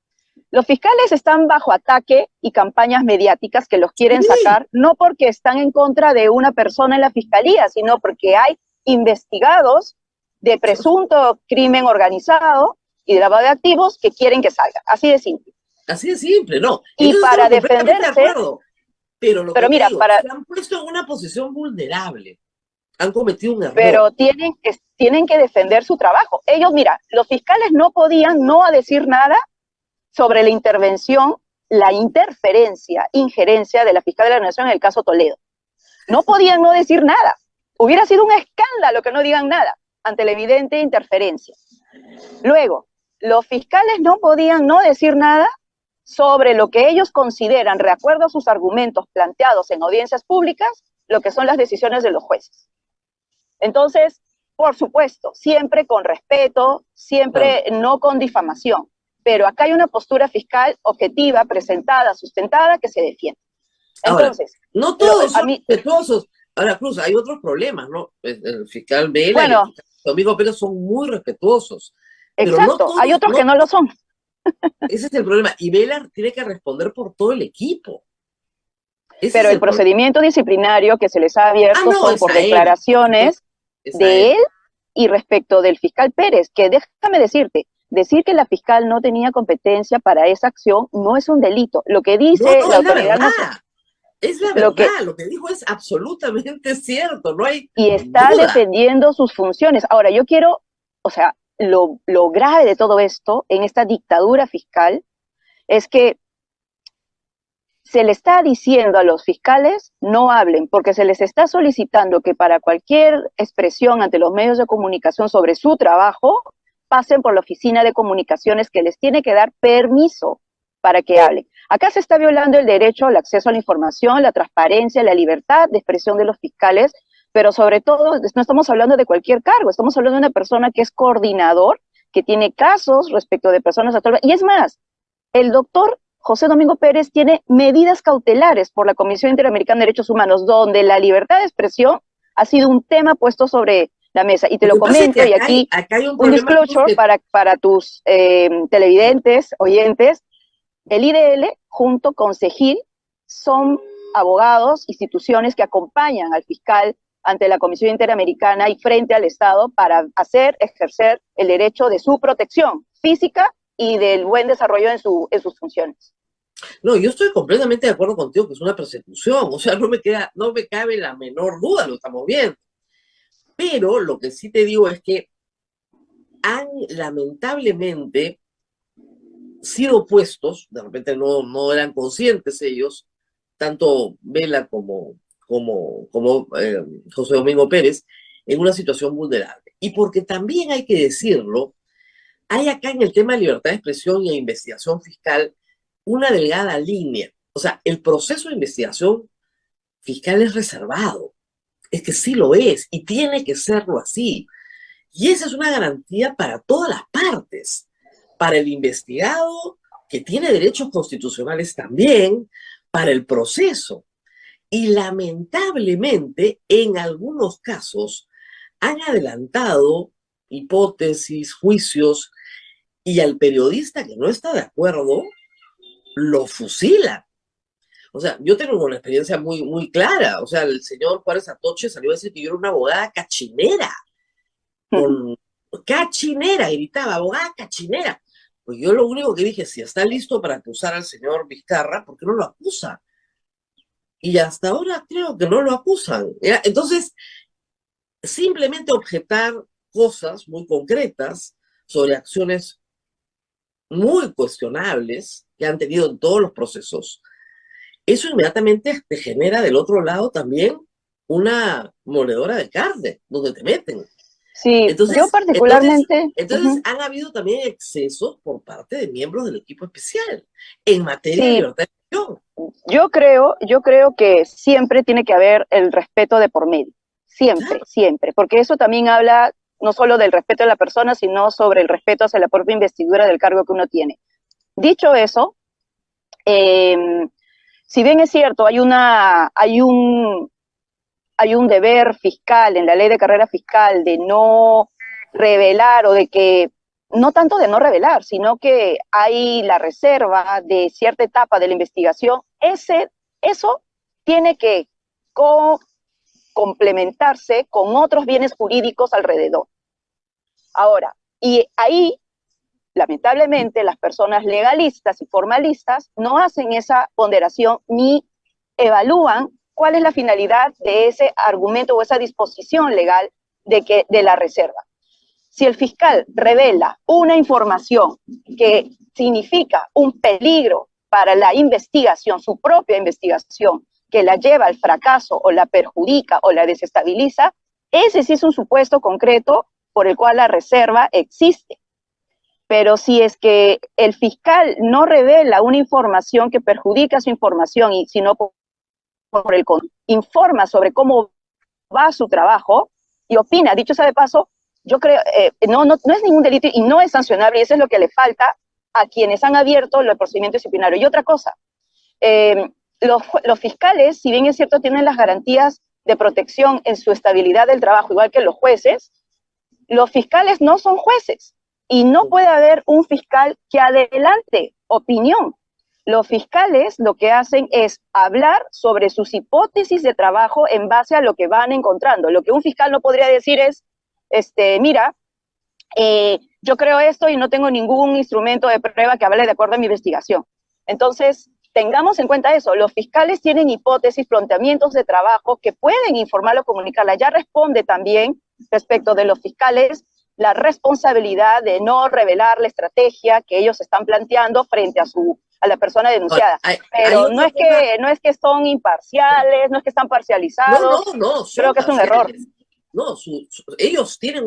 los fiscales están bajo ataque y campañas mediáticas que los quieren sacar, no porque están en contra de una persona en la fiscalía, sino porque hay investigados de presunto crimen organizado y de lavado de activos que quieren que salga. Así de simple. Así de simple, ¿no? Y para defenderse, de acuerdo. Pero lo que mira, digo, se han puesto en una posición vulnerable. Han cometido un error. Pero tienen que defender su trabajo. Ellos, mira, los fiscales no podían no decir nada sobre la intervención, la injerencia de la fiscal de la Nación en el caso Toledo. No podían no decir nada. Hubiera sido un escándalo que no digan nada ante la evidente interferencia. Luego, los fiscales no podían no decir nada sobre lo que ellos consideran, de acuerdo a sus argumentos planteados en audiencias públicas, lo que son las decisiones de los jueces. Entonces, por supuesto, siempre con respeto, siempre no con difamación, pero acá hay una postura fiscal objetiva, presentada, sustentada, que se defiende. Entonces, ahora, no todos son respetuosos. Ahora, Cruz, hay otros problemas, ¿no? El fiscal Vela y el fiscal Domingo Pérez son muy respetuosos. Exacto, pero no todos, hay otros que no lo son. Ese es el problema. Y Vela tiene que responder por todo el equipo. Pero el procedimiento disciplinario que se les ha abierto son por declaraciones de él y respecto del fiscal Pérez, que déjame decirte, decir que la fiscal no tenía competencia para esa acción no es un delito. Lo que dice la autoridad nacional. Es la verdad, lo que dijo es absolutamente cierto, no hay y está duda. Defendiendo sus funciones. Ahora, yo quiero, o sea, lo grave de todo esto, en esta dictadura fiscal, es que se le está diciendo a los fiscales no hablen, porque se les está solicitando que para cualquier expresión ante los medios de comunicación sobre su trabajo, pasen por la oficina de comunicaciones que les tiene que dar permiso para que hablen. Acá se está violando el derecho al acceso a la información, la transparencia, la libertad de expresión de los fiscales, pero sobre todo no estamos hablando de cualquier cargo, estamos hablando de una persona que es coordinador, que tiene casos respecto de personas actuales. Y es más, el doctor José Domingo Pérez tiene medidas cautelares por la Comisión Interamericana de Derechos Humanos, donde la libertad de expresión ha sido un tema puesto sobre la mesa. Y te lo comento, y aquí hay un disclosure para tus televidentes, oyentes. El IDL, junto con CEGIL, son abogados, instituciones que acompañan al fiscal ante la Comisión Interamericana y frente al Estado para ejercer el derecho de su protección física y del buen desarrollo en sus funciones. No, yo estoy completamente de acuerdo contigo que es una persecución, o sea, no me cabe la menor duda, lo estamos viendo. Pero lo que sí te digo es que han lamentablemente sido puestos, de repente no eran conscientes ellos, tanto Vela como José Domingo Pérez, en una situación vulnerable. Y porque también hay que decirlo, hay acá en el tema de libertad de expresión y de investigación fiscal una delgada línea. O sea, el proceso de investigación fiscal es reservado. Es que sí lo es y tiene que serlo así. Y esa es una garantía para todas las partes. Para el investigado, que tiene derechos constitucionales también, para el proceso. Y lamentablemente, en algunos casos, han adelantado hipótesis, juicios, y al periodista que no está de acuerdo, lo fusilan. O sea, yo tengo una experiencia muy, muy clara. O sea, el señor Juárez Atoche salió a decir que yo era una abogada cachinera. Con cachinera, gritaba, abogada cachinera. Pues yo lo único que dije, si está listo para acusar al señor Vizcarra, ¿por qué no lo acusa? Y hasta ahora creo que no lo acusan. ¿Ya? Entonces, simplemente objetar cosas muy concretas sobre acciones muy cuestionables que han tenido en todos los procesos, eso inmediatamente te genera del otro lado también una moledora de carne, donde te meten. Sí, yo particularmente... Entonces han habido también excesos por parte de miembros del equipo especial en materia de libertad de expresión. Yo creo que siempre tiene que haber el respeto de por medio. Siempre, claro. Siempre. Porque eso también habla no solo del respeto de la persona, sino sobre el respeto hacia la propia investidura del cargo que uno tiene. Dicho eso, si bien es cierto, hay un deber fiscal en la ley de carrera fiscal de no revelar, o de que, no tanto de no revelar, sino que hay la reserva de cierta etapa de la investigación, eso tiene que complementarse con otros bienes jurídicos alrededor. Ahora, y ahí, lamentablemente, las personas legalistas y formalistas no hacen esa ponderación ni evalúan cuál es la finalidad de ese argumento o esa disposición legal de la reserva. Si el fiscal revela una información que significa un peligro para la investigación, su propia investigación, que la lleva al fracaso o la perjudica o la desestabiliza, ese sí es un supuesto concreto por el cual la reserva existe. Pero si es que el fiscal no revela una información que perjudica su información, y sino por el informa sobre cómo va su trabajo y opina, dicho sea de paso, yo creo, no es ningún delito y no es sancionable, y eso es lo que le falta a quienes han abierto el procedimiento disciplinario. Y otra cosa, los fiscales, si bien es cierto, tienen las garantías de protección en su estabilidad del trabajo, igual que los jueces, los fiscales no son jueces y no puede haber un fiscal que adelante opinión. Los fiscales lo que hacen es hablar sobre sus hipótesis de trabajo en base a lo que van encontrando. Lo que un fiscal no podría decir es, mira, yo creo esto y no tengo ningún instrumento de prueba que hable de acuerdo a mi investigación. Entonces, tengamos en cuenta eso. Los fiscales tienen hipótesis, planteamientos de trabajo que pueden informarlo o comunicarla. Ya responde también, respecto de los fiscales, la responsabilidad de no revelar la estrategia que ellos están planteando frente a la persona denunciada. Pero no es que son imparciales, no es que están parcializados. No, creo que es un error. No, ellos tienen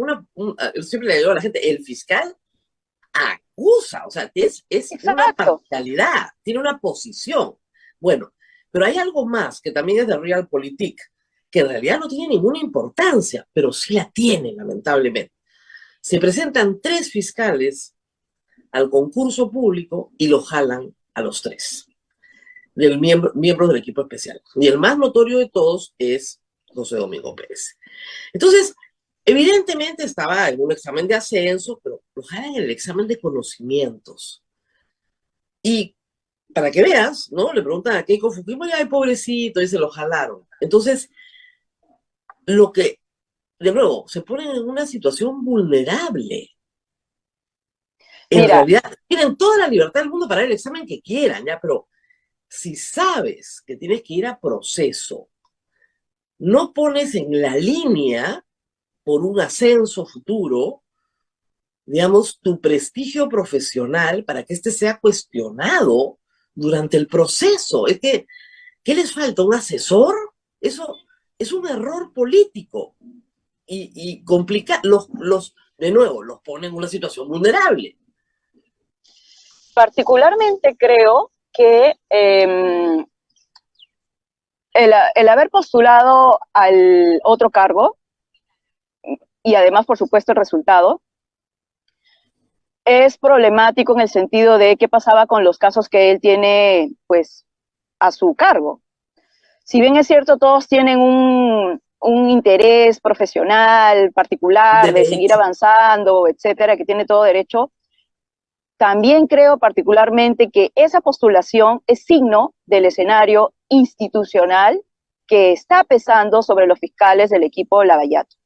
siempre le digo a la gente, el fiscal acusa, o sea, es una parcialidad, tiene una posición. Bueno, pero hay algo más que también es de Realpolitik, que en realidad no tiene ninguna importancia, pero sí la tiene, lamentablemente. Se presentan 3 fiscales al concurso público y lo jalan a los 3, miembros del equipo especial. Y el más notorio de todos es José Domingo Pérez. Entonces, evidentemente estaba en un examen de ascenso, pero lo jalan en el examen de conocimientos. Y para que veas, ¿no? Le preguntan a Keiko Fujimori, ay, pobrecito, y se lo jalaron. Entonces, de nuevo, se ponen en una situación vulnerable. En realidad, tienen toda la libertad del mundo para el examen que quieran, ya, pero si sabes que tienes que ir a proceso, no pones en la línea por un ascenso futuro, digamos, tu prestigio profesional para que este sea cuestionado durante el proceso. Es que, ¿qué les falta? ¿Un asesor? Eso es un error político y complica, de nuevo, los pone en una situación vulnerable. Particularmente creo que el haber postulado al otro cargo, y además, por supuesto, el resultado, es problemático en el sentido de qué pasaba con los casos que él tiene, pues, a su cargo. si bien es cierto, todos tienen un interés profesional particular de seguir avanzando, etcétera, que tiene todo derecho, también creo particularmente que esa postulación es signo del escenario institucional que está pesando sobre los fiscales del equipo Lavallato.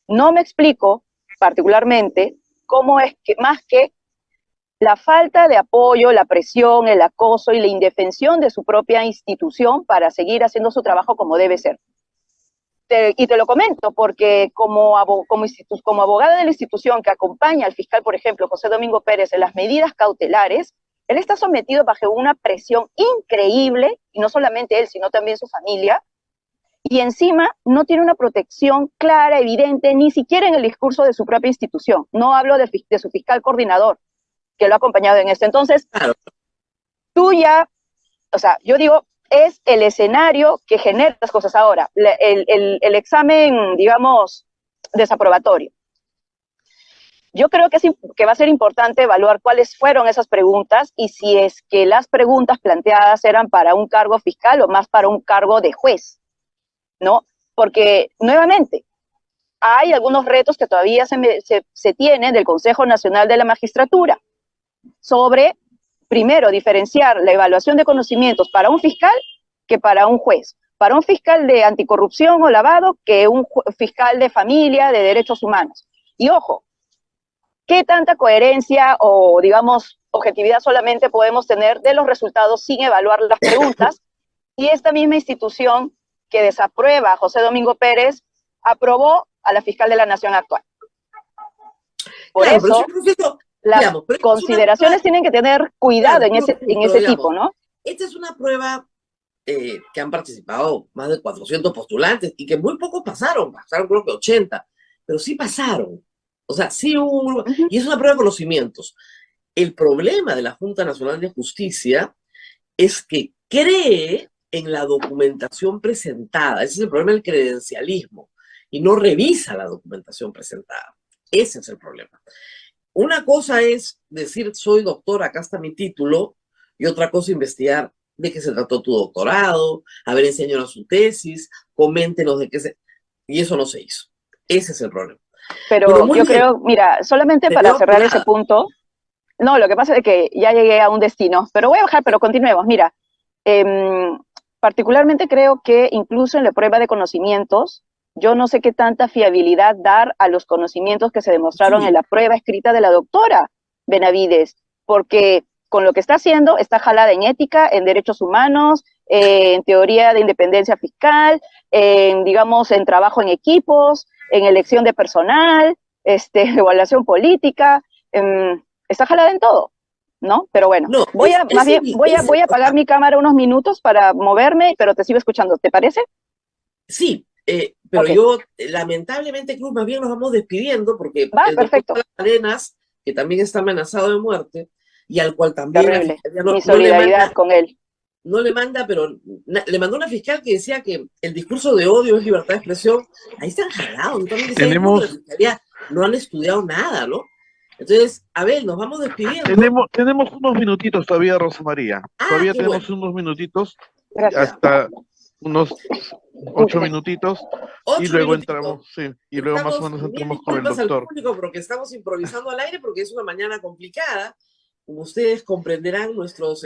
No me explico particularmente cómo es que, más que la falta de apoyo, la presión, el acoso y la indefensión de su propia institución para seguir haciendo su trabajo como debe ser. Y te lo comento porque como abogada de la institución que acompaña al fiscal, por ejemplo, José Domingo Pérez, en las medidas cautelares, él está sometido bajo una presión increíble, y no solamente él, sino también su familia, y encima no tiene una protección clara, evidente, ni siquiera en el discurso de su propia institución. No hablo de su fiscal coordinador, que lo ha acompañado en esto. Entonces, tú ya, o sea, yo digo, es el escenario que genera las cosas ahora. El examen, digamos, desaprobatorio. Yo creo que va a ser importante evaluar cuáles fueron esas preguntas y si es que las preguntas planteadas eran para un cargo fiscal o más para un cargo de juez, ¿no? Porque, nuevamente, hay algunos retos que todavía se tienen del Consejo Nacional de la Magistratura sobre, primero, diferenciar la evaluación de conocimientos para un fiscal que para un juez. Para un fiscal de anticorrupción o lavado que un fiscal de familia, de derechos humanos. Y ojo, ¿qué tanta coherencia o, digamos, objetividad solamente podemos tener de los resultados sin evaluar las preguntas? Y esta misma institución que desaprueba a José Domingo Pérez aprobó a la fiscal de la Nación actual. Por eso, las consideraciones tienen que tener cuidado en ese tipo, ¿no? Esta es una prueba que han participado más de 400 postulantes y que muy pocos pasaron creo que 80, pero sí pasaron. O sea, sí hubo, y es una prueba de conocimientos. El problema de la Junta Nacional de Justicia es que cree en la documentación presentada. Ese es el problema del credencialismo. Y no revisa la documentación presentada. Ese es el problema. Una cosa es decir, soy doctor, acá está mi título, y otra cosa investigar de qué se trató tu doctorado, a ver, enséñanos su tesis, coméntenos de qué se... Y eso no se hizo. Ese es el problema. Pero yo creo, mira, solamente para cerrar ese punto, no, lo que pasa es que ya llegué a un destino, pero voy a bajar, pero continuemos. Mira, particularmente creo que incluso en la prueba de conocimientos, yo no sé qué tanta fiabilidad dar a los conocimientos que se demostraron en la prueba escrita de la doctora Benavides, porque con lo que está haciendo está jalada en ética, en derechos humanos, en teoría de independencia fiscal, digamos, en trabajo en equipos, en elección de personal, evaluación política, está jalada en todo, ¿no? Pero bueno, no, voy a apagar mi cámara unos minutos para moverme, pero te sigo escuchando, ¿te parece? Sí, pero yo, lamentablemente, Cruz, más bien nos vamos despidiendo porque el perfecto. doctor Arenas, que también está amenazado de muerte, y al cual también mi solidaridad con él. No le manda, pero le mandó una fiscal que decía que el discurso de odio es libertad de expresión. Ahí están jalados. No han estudiado nada, ¿no? Entonces, a ver, nos vamos despidiendo. Tenemos unos minutitos todavía, Rosa María. Todavía tenemos unos minutitos. Gracias. Hasta unos 8 minutitos. Y luego entramos, sí, y luego más o menos entramos con el doctor. Al público porque estamos improvisando al aire porque es una mañana complicada. Como ustedes comprenderán, nuestros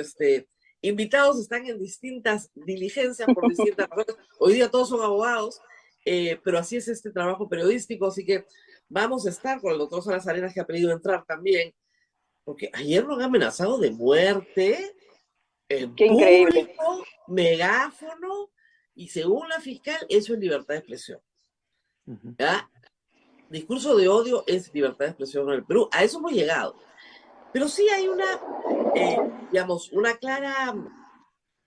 invitados están en distintas diligencias por distintas razones. Hoy día todos son abogados, pero así es este trabajo periodístico, así que vamos a estar con el doctor Salas Arenas, que ha pedido entrar también, porque ayer nos han amenazado de muerte en Qué público, increíble. megáfono, y según la fiscal, eso es libertad de expresión. ¿Ya? Discurso de odio es libertad de expresión en el Perú. A eso hemos llegado. Pero sí hay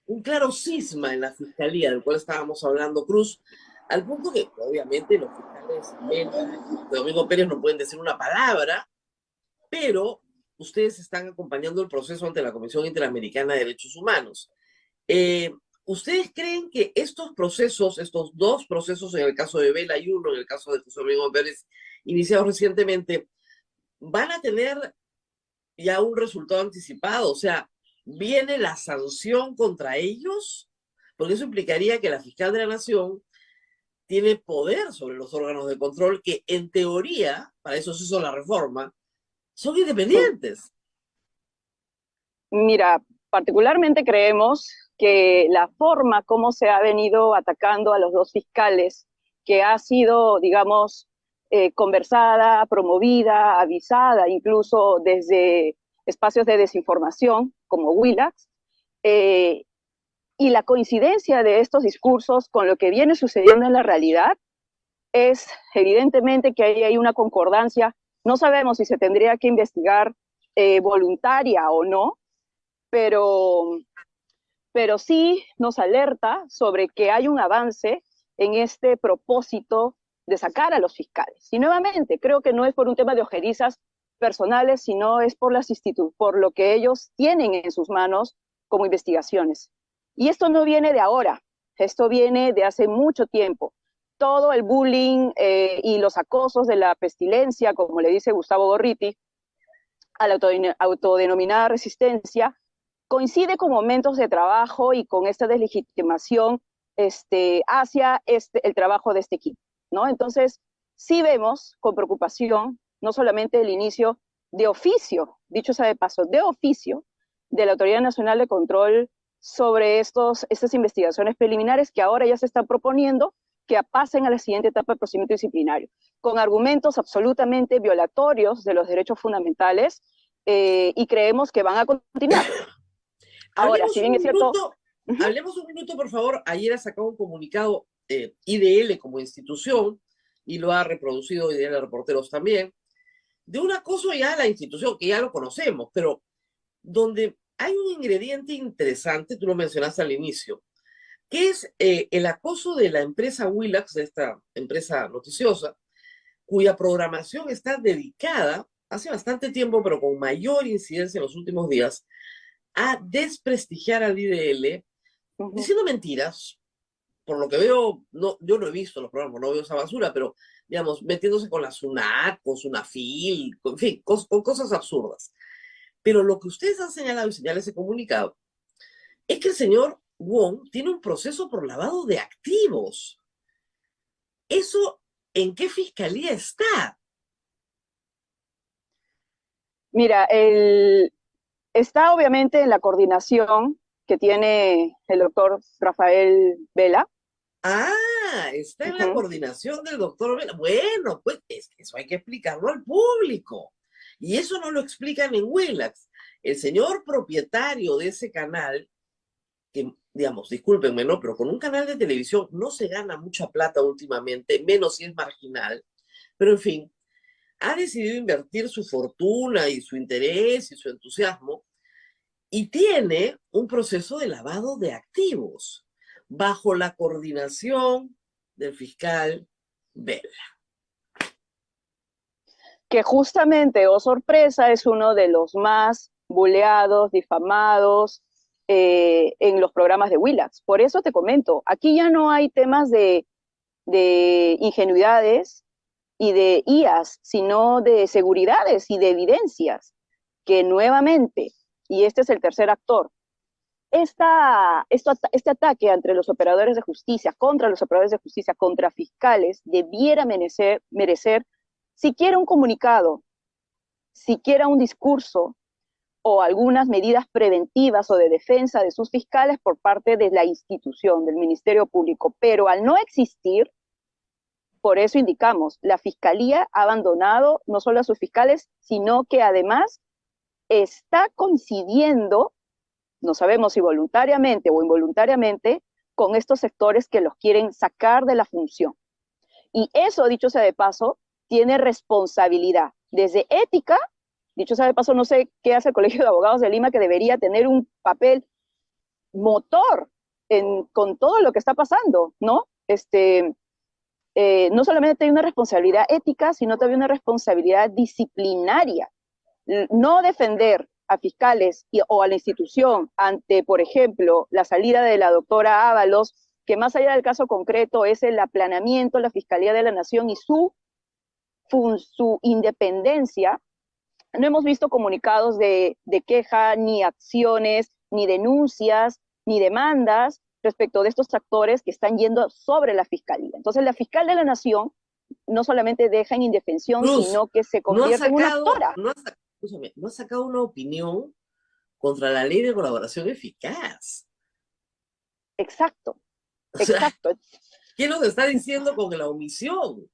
un claro cisma en la fiscalía, del cual estábamos hablando, Cruz, al punto que obviamente los fiscales de Domingo Pérez no pueden decir una palabra, pero ustedes están acompañando el proceso ante la Comisión Interamericana de Derechos Humanos. ¿Ustedes creen que estos dos procesos, en el caso de Vela y uno, en el caso de José Domingo Pérez, iniciados recientemente, van a tener ya un resultado anticipado? O sea, ¿viene la sanción contra ellos? porque eso implicaría que la fiscal de la Nación tiene poder sobre los órganos de control que, en teoría, para eso se hizo la reforma, son independientes. Mira, particularmente creemos que la forma como se ha venido atacando a los dos fiscales, que ha sido, digamos, conversada, promovida, avisada, incluso desde espacios de desinformación como Willax, y la coincidencia de estos discursos con lo que viene sucediendo en la realidad es evidentemente que ahí hay una concordancia. No sabemos si se tendría que investigar voluntaria o no, pero sí nos alerta sobre que hay un avance en este propósito de sacar a los fiscales. Y nuevamente, creo que no es por un tema de ojerizas personales, sino es por por lo que ellos tienen en sus manos como investigaciones. Y esto no viene de ahora, esto viene de hace mucho tiempo. Todo el bullying y los acosos de la pestilencia, como le dice Gustavo Gorriti, a la autodenominada resistencia, coincide con momentos de trabajo y con esta deslegitimación hacia el trabajo de este equipo, ¿no? Entonces, sí vemos con preocupación no solamente el inicio de oficio, dicho sea de paso, de oficio, de la Autoridad Nacional de Control sobre estas investigaciones preliminares que ahora ya se están proponiendo que pasen a la siguiente etapa del procedimiento disciplinario, con argumentos absolutamente violatorios de los derechos fundamentales, y creemos que van a continuar. Ahora, si bien es cierto... Hablemos un minuto, por favor. Ayer ha sacado un comunicado IDL como institución, y lo ha reproducido IDL Reporteros también, de un acoso ya a la institución, que ya lo conocemos, pero donde hay un ingrediente interesante, tú lo mencionaste al inicio, que es el acoso de la empresa Willax, de esta empresa noticiosa, cuya programación está dedicada, hace bastante tiempo, pero con mayor incidencia en los últimos días, a desprestigiar al IDL, diciendo mentiras. Por lo que veo, no, yo no he visto los programas, no veo esa basura, pero, digamos, metiéndose con la SUNAT, con SUNAFIL, en fin, con cosas absurdas. Pero lo que ustedes han señalado y señala ese comunicado es que el señor Wong tiene un proceso por lavado de activos. ¿Eso en qué fiscalía está? Mira, está obviamente en la coordinación que tiene el doctor Rafael Vela. Está en la coordinación del doctor Vela. Bueno, pues eso hay que explicarlo al público. Y eso no lo explican en Willax. El señor propietario de ese canal, que, digamos, discúlpenme, ¿no? Pero con un canal de televisión no se gana mucha plata últimamente, menos si es marginal. Pero, en fin, ha decidido invertir su fortuna y su interés y su entusiasmo, y tiene un proceso de lavado de activos bajo la coordinación del fiscal Vela. Que justamente, oh sorpresa, es uno de los más buleados, difamados en los programas de Willax. Por eso te comento, aquí ya no hay temas de ingenuidades y de IAS, sino de seguridades y de evidencias, que nuevamente, y este es el tercer actor, este ataque entre los operadores de justicia, contra los operadores de justicia, contra fiscales, debiera merecer siquiera un comunicado, siquiera un discurso o algunas medidas preventivas o de defensa de sus fiscales por parte de la institución, del Ministerio Público. Pero al no existir, por eso indicamos, la Fiscalía ha abandonado no solo a sus fiscales, sino que además está coincidiendo, no sabemos si voluntariamente o involuntariamente, con estos sectores que los quieren sacar de la función. Y eso, dicho sea de paso, tiene responsabilidad, desde ética, dicho sea de paso, no sé qué hace el Colegio de Abogados de Lima, que debería tener un papel motor con todo lo que está pasando, ¿no? No solamente hay una responsabilidad ética, sino también una responsabilidad disciplinaria. No defender a fiscales o a la institución ante, por ejemplo, la salida de la doctora Ábalos, que más allá del caso concreto es el aplanamiento de la Fiscalía de la Nación y su independencia. No hemos visto comunicados de queja, ni acciones, ni denuncias, ni demandas respecto de estos actores que están yendo sobre la fiscalía. Entonces, la fiscal de la Nación no solamente deja en indefensión, Cruz, sino que se convierte en una actora. Escúchame, no ha sacado una opinión contra la ley de colaboración eficaz. Exacto, O sea, exacto. ¿qué nos está diciendo con la omisión?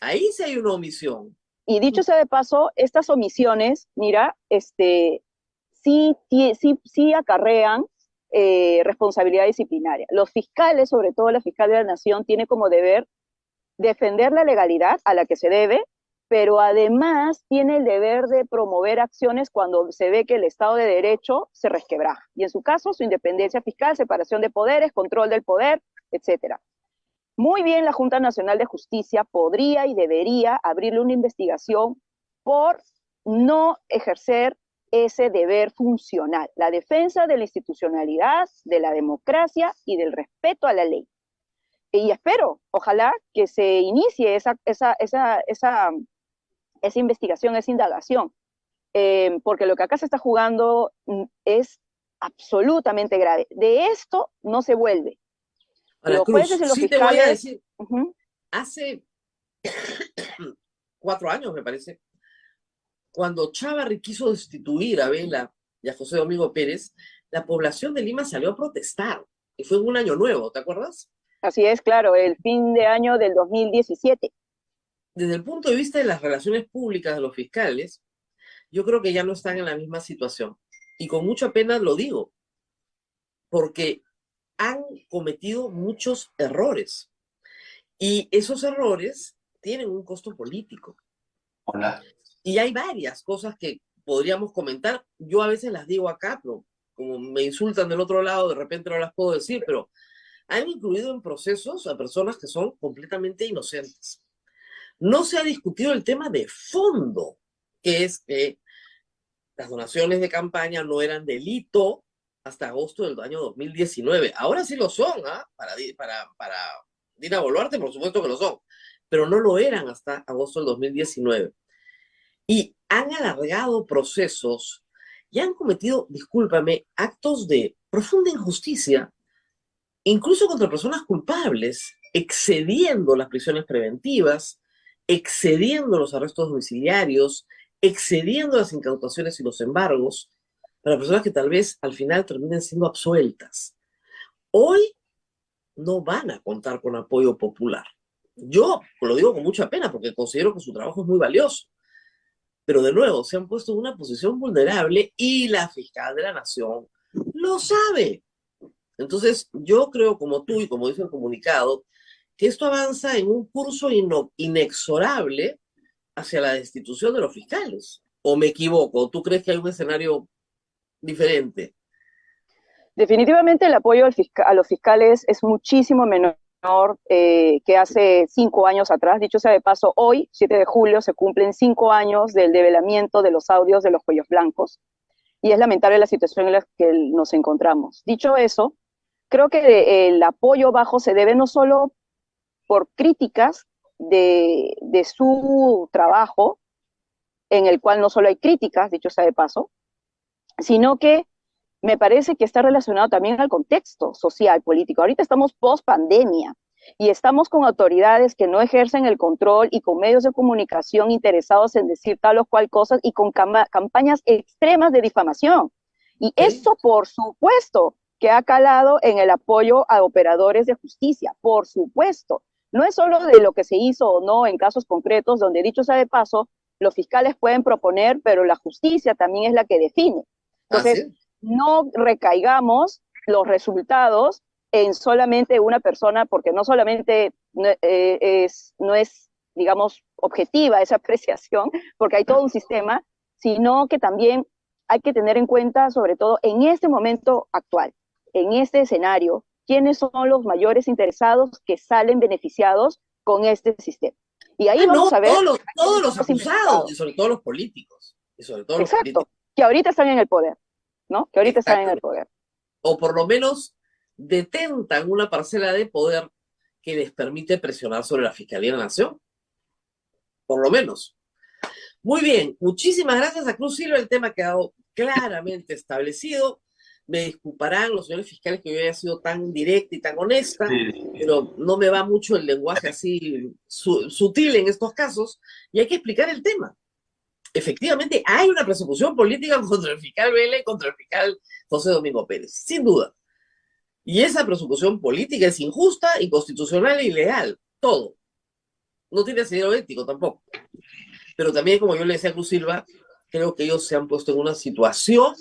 Ahí sí hay una omisión. Y dicho sea de paso, estas omisiones, mira, sí acarrean responsabilidad disciplinaria. Los fiscales, sobre todo la fiscal de la Nación, tiene como deber defender la legalidad a la que se debe, pero además tiene el deber de promover acciones cuando se ve que el Estado de Derecho se resquebraja. Y en su caso, su independencia fiscal, separación de poderes, control del poder, etcétera. Muy bien, la Junta Nacional de Justicia podría y debería abrirle una investigación por no ejercer ese deber funcional, la defensa de la institucionalidad, de la democracia y del respeto a la ley. Y espero, ojalá, que se inicie esa investigación, esa indagación, porque lo que acá se está jugando es absolutamente grave. De esto no se vuelve. Ahora, Los Cruz, jueces y los sí fiscales, te voy a decir, uh-huh. hace 4 años, me parece, cuando Chávarri quiso destituir a Vela y a José Domingo Pérez, la población de Lima salió a protestar. Y fue en un año nuevo, ¿te acuerdas? Así es, claro, el fin de año del 2017. Desde el punto de vista de las relaciones públicas de los fiscales, yo creo que ya no están en la misma situación. Y con mucha pena lo digo, porque han cometido muchos errores. Y esos errores tienen un costo político. Hola. Y hay varias cosas que podríamos comentar. Yo a veces las digo acá, pero como me insultan del otro lado, de repente no las puedo decir, pero han incluido en procesos a personas que son completamente inocentes. No se ha discutido el tema de fondo, que es que las donaciones de campaña no eran delito hasta agosto del año 2019. Ahora sí lo son, ¿ah? Para Dina Boluarte, por supuesto que lo son, pero no lo eran hasta agosto del 2019. Y han alargado procesos y han cometido, discúlpame, actos de profunda injusticia, incluso contra personas culpables, excediendo las prisiones preventivas, excediendo los arrestos domiciliarios, excediendo las incautaciones y los embargos, para personas que tal vez al final terminen siendo absueltas. Hoy no van a contar con apoyo popular. Yo lo digo con mucha pena porque considero que su trabajo es muy valioso. Pero de nuevo, se han puesto en una posición vulnerable y la fiscal de la Nación lo sabe. Entonces, yo creo, como tú y como dice el comunicado, que esto avanza en un curso inexorable hacia la destitución de los fiscales. ¿O me equivoco? ¿Tú crees que hay un escenario diferente? Definitivamente el apoyo a los fiscales es muchísimo menor que hace 5 años atrás. Dicho sea de paso, hoy, 7 de julio, se cumplen 5 años del develamiento de los audios de los cuellos blancos y es lamentable la situación en la que nos encontramos. Dicho eso, creo que el apoyo bajo se debe no solo por críticas de su trabajo, en el cual no solo hay críticas, dicho sea de paso, sino que me parece que está relacionado también al contexto social, político. Ahorita estamos post pandemia y estamos con autoridades que no ejercen el control y con medios de comunicación interesados en decir tal o cual cosas y con campañas extremas de difamación. Y eso, por supuesto, que ha calado en el apoyo a operadores de justicia, por supuesto. No es solo de lo que se hizo o no en casos concretos, donde dicho sea de paso, los fiscales pueden proponer, pero la justicia también es la que define. Entonces, no recaigamos los resultados en solamente una persona, porque no solamente no es, digamos, objetiva esa apreciación, porque hay todo un sistema, sino que también hay que tener en cuenta, sobre todo en este momento actual, en este escenario, quiénes son los mayores interesados que salen beneficiados con este sistema. Y ahí vamos a ver... Todos los acusados, y sobre todo los políticos. Y sobre todo los políticos. Que ahorita están en el poder, ¿no? Que ahorita están en el poder. O por lo menos detentan una parcela de poder que les permite presionar sobre la Fiscalía de la Nación. Por lo menos. Muy bien, muchísimas gracias a Cruz Silva. El tema ha quedado claramente establecido. Me disculparán los señores fiscales que yo haya sido tan directa y tan honesta, Sí. pero no me va mucho el lenguaje así sutil en estos casos, y hay que explicar el tema. Efectivamente, hay una persecución política contra el fiscal Vela y contra el fiscal José Domingo Pérez, sin duda. Y esa persecución política es injusta, inconstitucional e ilegal. Todo. No tiene asidero ético tampoco. Pero también, como yo le decía a Cruz Silva, creo que ellos se han puesto en una situación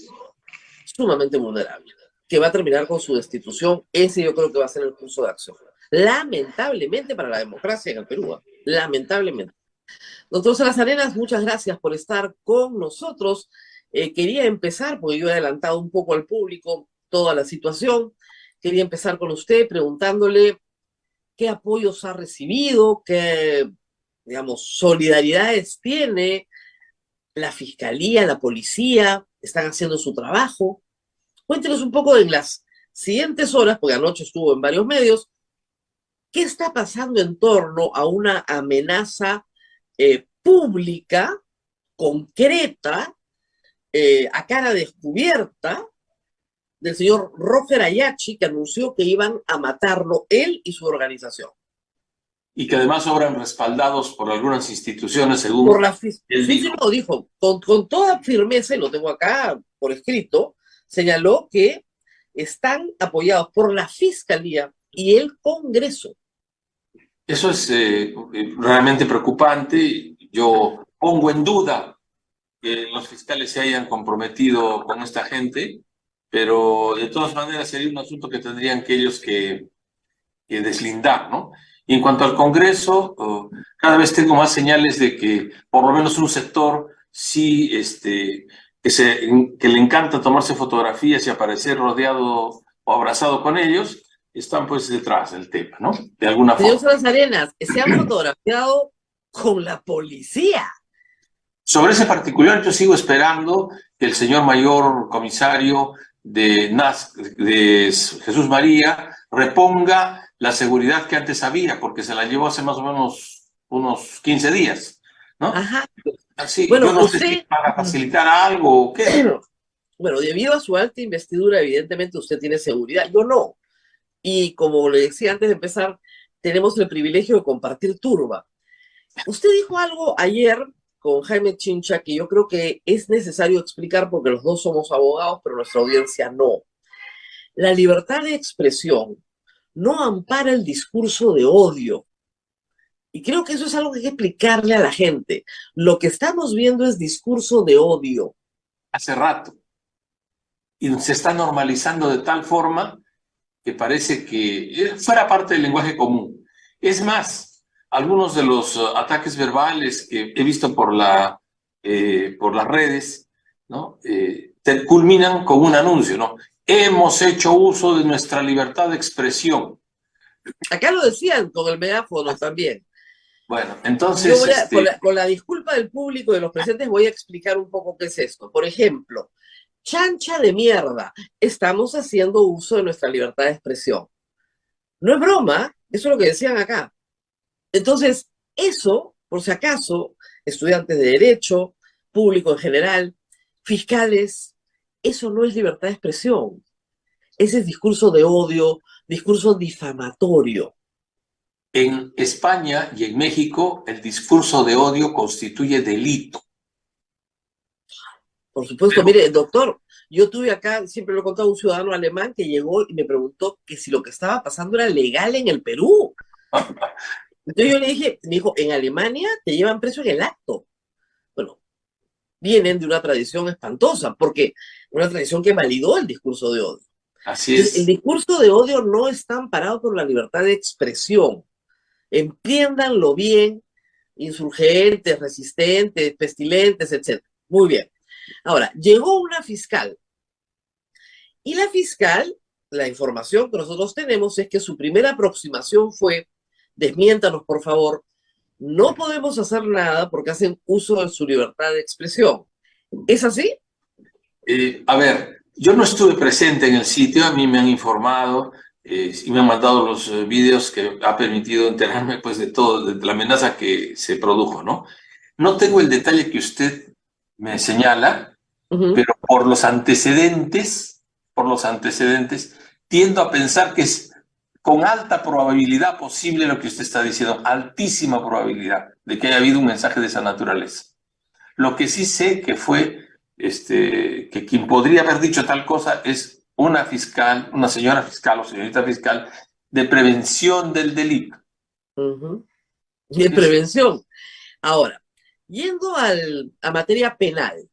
sumamente vulnerable, que va a terminar con su destitución. Ese yo creo que va a ser el curso de acción. Lamentablemente para la democracia en el Perú. Lamentablemente. Doctor Salas Arenas, muchas gracias por estar con nosotros. Quería empezar, porque yo he adelantado un poco al público toda la situación, quería empezar con usted preguntándole qué apoyos ha recibido, qué, digamos, solidaridades tiene la fiscalía, la policía, están haciendo su trabajo. Cuéntenos un poco en las siguientes horas, porque anoche estuvo en varios medios, qué está pasando en torno a una amenaza pública, concreta, a cara descubierta, del señor Roger Ayachi, que anunció que iban a matarlo él y su organización. Y que además obran respaldados por algunas instituciones, según Por la él sí, dijo. lo dijo, con toda firmeza, y lo tengo acá por escrito, señaló que están apoyados por la Fiscalía y el Congreso. Eso es realmente preocupante. Yo pongo en duda que los fiscales se hayan comprometido con esta gente, pero de todas maneras sería un asunto que tendrían que ellos que deslindar, ¿no? Y en cuanto al Congreso, cada vez tengo más señales de que por lo menos un sector sí, que le encanta tomarse fotografías y aparecer rodeado o abrazado con ellos, están pues detrás del tema, ¿no? De alguna Señor forma. Salas Arenas, se han fotografiado con la policía. Sobre ese particular, yo sigo esperando que el señor mayor comisario de Jesús María reponga la seguridad que antes había, porque se la llevó hace más o menos unos 15 días, ¿no? Ajá. Así, Bueno, yo no sé si para facilitar algo o qué. Bueno, debido a su alta investidura, evidentemente usted tiene seguridad, yo no. Y como le decía antes de empezar, tenemos el privilegio de compartir turba. Usted dijo algo ayer con Jaime Chincha que yo creo que es necesario explicar porque los dos somos abogados, pero nuestra audiencia no. La libertad de expresión no ampara el discurso de odio. Y creo que eso es algo que hay que explicarle a la gente. Lo que estamos viendo es discurso de odio. Hace rato. Y se está normalizando de tal forma que parece que fuera parte del lenguaje común. Es más, algunos de los ataques verbales que he visto por las redes, ¿no? Culminan con un anuncio, ¿no? Hemos hecho uso de nuestra libertad de expresión. Acá lo decían con el megáfono también. Bueno, entonces... Yo con la disculpa del público y de los presentes voy a explicar un poco qué es esto. Por ejemplo, chancha de mierda, estamos haciendo uso de nuestra libertad de expresión. No es broma, eso es lo que decían acá. Entonces, eso, por si acaso, estudiantes de Derecho, público en general, fiscales, eso no es libertad de expresión. Ese es discurso de odio, discurso difamatorio. En España y en México, el discurso de odio constituye delito. Por supuesto, mire, doctor, yo tuve acá, siempre lo he contado, un ciudadano alemán que llegó y me preguntó que si lo que estaba pasando era legal en el Perú. Entonces yo le dije, me dijo, en Alemania te llevan preso en el acto. Bueno, vienen de una tradición espantosa, porque una tradición que validó el discurso de odio. Así es. El discurso de odio no está amparado por la libertad de expresión. Entiéndanlo bien, insurgentes, resistentes, pestilentes, etc. Muy bien. Ahora, llegó una fiscal. Y la fiscal, la información que nosotros tenemos es que su primera aproximación fue, desmiéntanos por favor, no podemos hacer nada porque hacen uso de su libertad de expresión. ¿Es así? A ver, yo no estuve presente en el sitio, a mí me han informado y me han mandado los videos que ha permitido enterarme pues de todo, de la amenaza que se produjo, ¿no? No tengo el detalle que usted me señala, pero por los antecedentes por los antecedentes, tiendo a pensar que es con alta probabilidad posible lo que usted está diciendo, altísima probabilidad de que haya habido un mensaje de esa naturaleza. Lo que sí sé que fue, que quien podría haber dicho tal cosa es una fiscal, una señora fiscal o señorita fiscal de prevención del delito. Y de prevención. Ahora, yendo a materia penal,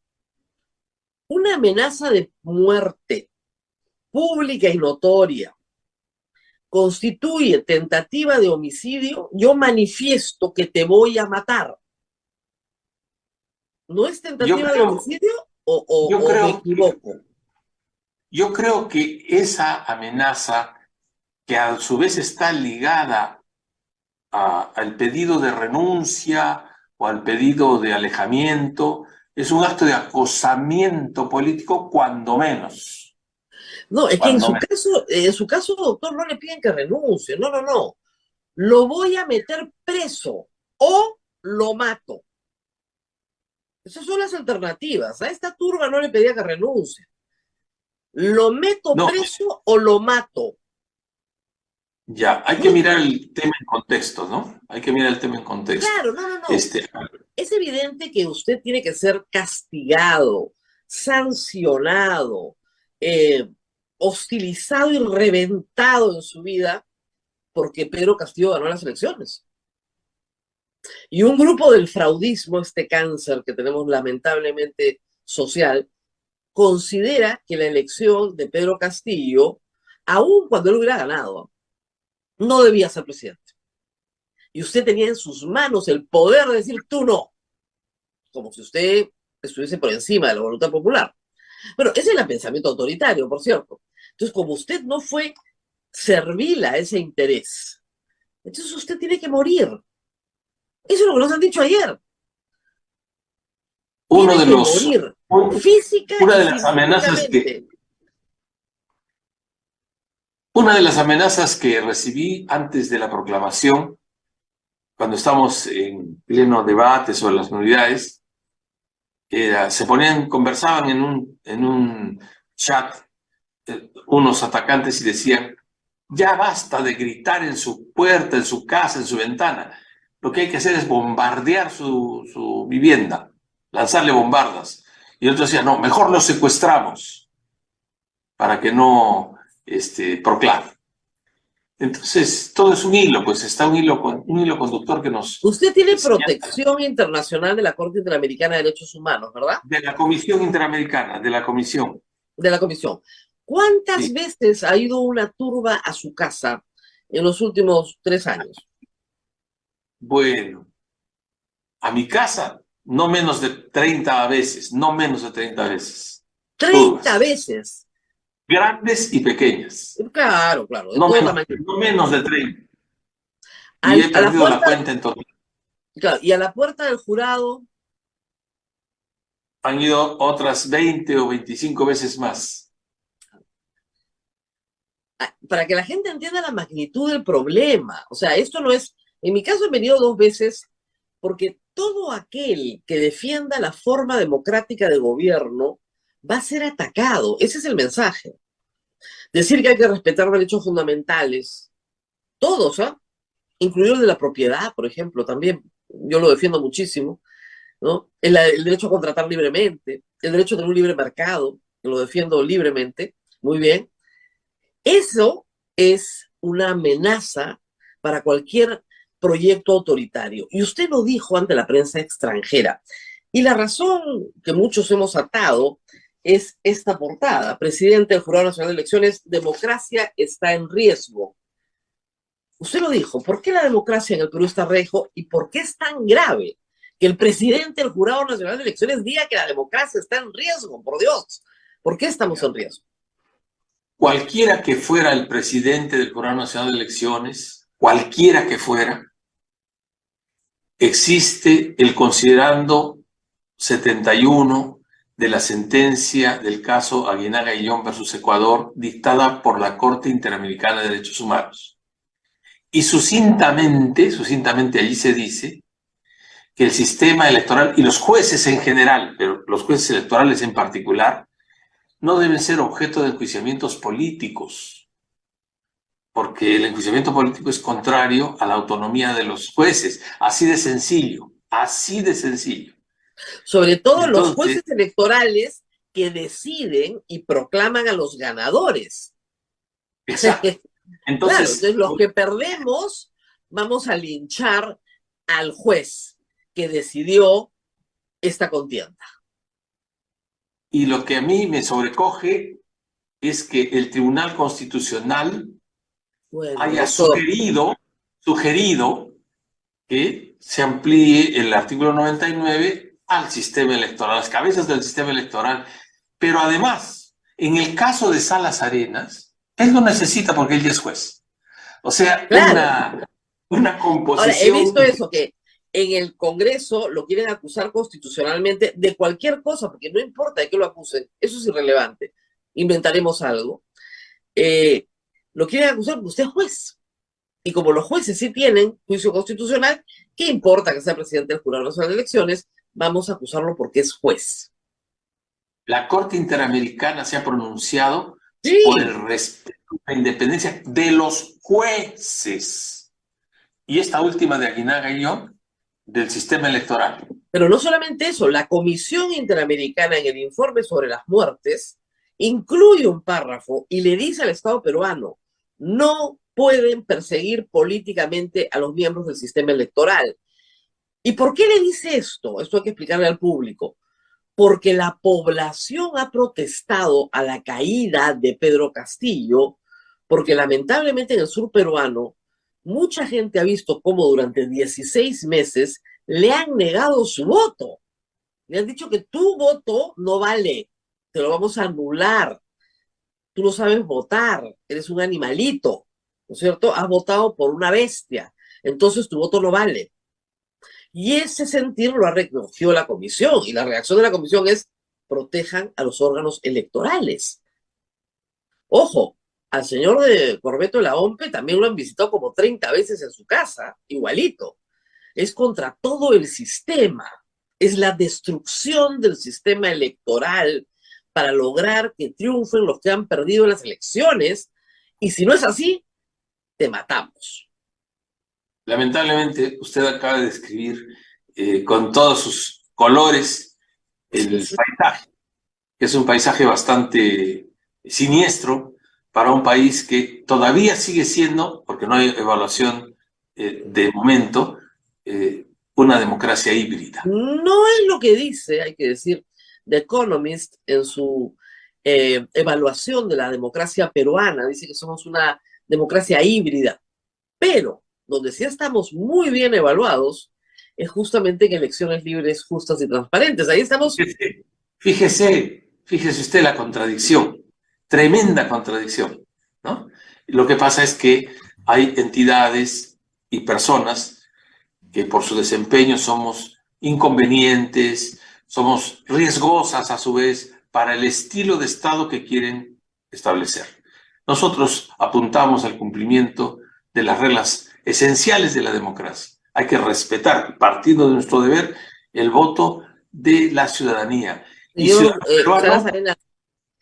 una amenaza de muerte pública y notoria constituye tentativa de homicidio, yo manifiesto que te voy a matar. ¿No es tentativa de homicidio o me equivoco? Yo creo que esa amenaza, que a su vez está ligada al pedido de renuncia o al pedido de alejamiento, es un acto de acosamiento político, cuando menos. No, es que en su caso, doctor, no le piden que renuncie. No, no, no. Lo voy a meter preso o lo mato. Esas son las alternativas. A esta turba no le pedía que renuncie. ¿Lo meto preso o lo mato? Ya, hay que mirar el tema en contexto, ¿no? Hay que mirar el tema en contexto. Claro, no. Es evidente que usted tiene que ser castigado, sancionado, hostilizado y reventado en su vida porque Pedro Castillo ganó las elecciones. Y un grupo del fraudismo, este cáncer que tenemos lamentablemente social, considera que la elección de Pedro Castillo, aun cuando él hubiera ganado, no debía ser presidente. Y usted tenía en sus manos el poder de decir tú no, como si usted estuviese por encima de la voluntad popular. Bueno, ese es el pensamiento autoritario, por cierto. Entonces, como usted no fue servil a ese interés, entonces usted tiene que morir. Eso es lo que nos han dicho ayer. Una de las amenazas que recibí antes de la proclamación, cuando estamos en pleno debate sobre las minoridades, conversaban en un chat unos atacantes y decían: ya basta de gritar en su puerta, en su casa, en su ventana. Lo que hay que hacer es bombardear su vivienda, lanzarle bombardas. Y otros decían: no, mejor los secuestramos para que no proclame. Entonces, todo es un hilo, pues está un hilo conductor que nos... Usted tiene protección internacional de la Corte Interamericana de Derechos Humanos, ¿verdad? De la Comisión Interamericana, de la Comisión. De la Comisión. ¿Cuántas veces ha ido una turba a su casa en los últimos 3 años? Bueno, a mi casa, no menos de 30 veces, no menos de 30 veces. ¿30 veces? Grandes y pequeñas. Claro. No menos de 30. Y he perdido la cuenta en total. Claro, y a la puerta del jurado han ido otras 20 o 25 veces más. Para que la gente entienda la magnitud del problema. O sea, esto no es... En mi caso he venido 2 veces porque todo aquel que defienda la forma democrática de gobierno va a ser atacado. Ese es el mensaje. Decir que hay que respetar derechos fundamentales, todos, incluido el de la propiedad, por ejemplo, también. Yo lo defiendo muchísimo, ¿no? El derecho a contratar libremente, el derecho a tener un libre mercado, lo defiendo libremente, muy bien. Eso es una amenaza para cualquier proyecto autoritario. Y usted lo dijo ante la prensa extranjera. Y la razón que muchos hemos atado es esta portada: presidente del Jurado Nacional de Elecciones, democracia está en riesgo. Usted lo dijo. ¿Por qué la democracia en el Perú está en riesgo y por qué es tan grave que el presidente del Jurado Nacional de Elecciones diga que la democracia está en riesgo? Por Dios, ¿por qué estamos en riesgo? Cualquiera que fuera el presidente del Jurado Nacional de Elecciones, cualquiera que fuera, existe el considerando 71 de la sentencia del caso Aguinaga Illón versus Ecuador, dictada por la Corte Interamericana de Derechos Humanos. Y sucintamente allí se dice que el sistema electoral y los jueces en general, pero los jueces electorales en particular, no deben ser objeto de enjuiciamientos políticos, porque el enjuiciamiento político es contrario a la autonomía de los jueces. Así de sencillo, así de sencillo. Sobre todo los Entonces, jueces electorales que deciden y proclaman a los ganadores. exacto. Claro, Entonces, entonces los que perdemos vamos a linchar al juez que decidió esta contienda. y lo que a mí me sobrecoge es que el Tribunal Constitucional Bueno, haya doctor, sugerido que se amplíe el artículo 99 al sistema electoral, a las cabezas del sistema electoral. Pero además, en el caso de Salas Arenas, él no necesita porque él ya es juez. O sea, claro. una Ahora, he composición. visto eso, que en el Congreso lo quieren acusar constitucionalmente de cualquier cosa, porque no importa de qué lo acusen, eso es irrelevante. Inventaremos algo. Lo quieren acusar porque usted es juez. Y como los jueces sí tienen juicio constitucional, ¿qué importa que sea presidente del Jurado Nacional de Elecciones? Vamos a acusarlo porque es juez. La Corte Interamericana se ha pronunciado Sí, por el respeto a la independencia de los jueces. Y esta última de Aguinaga y yo, del sistema electoral. pero no solamente eso, la Comisión Interamericana en el informe sobre las muertes incluye un párrafo y le dice al Estado peruano, no pueden perseguir políticamente a los miembros del sistema electoral. ¿Y por qué le dice esto? Esto hay que explicarle al público. Porque la población ha protestado a la caída de Pedro Castillo, porque lamentablemente en el sur peruano mucha gente ha visto cómo durante 16 meses le han negado su voto. Le han dicho que tu voto no vale, te lo vamos a anular, tú no sabes votar, eres un animalito, ¿no es cierto? Has votado por una bestia, entonces tu voto no vale. Y ese sentir lo ha recogido la comisión, y la reacción de la comisión es protejan a los órganos electorales. Ojo, al señor de Corbeto de la OMPE también lo han visitado como 30 veces en su casa, igualito. Es contra todo el sistema, es la destrucción del sistema electoral para lograr que triunfen los que han perdido las elecciones, y si no es así, te matamos. Lamentablemente, usted acaba de describir con todos sus colores el paisaje, que es un paisaje bastante siniestro para un país que todavía sigue siendo, porque no hay evaluación de momento, una democracia híbrida. No es lo que dice, hay que decir, The Economist en su evaluación de la democracia peruana. Dice que somos una democracia híbrida, pero donde sí estamos muy bien evaluados es justamente en elecciones libres, justas y transparentes. Ahí estamos. Fíjese usted la contradicción, tremenda contradicción, ¿no? Lo que pasa es que hay entidades y personas que por su desempeño somos inconvenientes, somos riesgosas a su vez para el estilo de Estado que quieren establecer. Nosotros apuntamos al cumplimiento de las reglas esenciales de la democracia. Hay que respetar, partiendo de nuestro deber, el voto de la ciudadanía. Y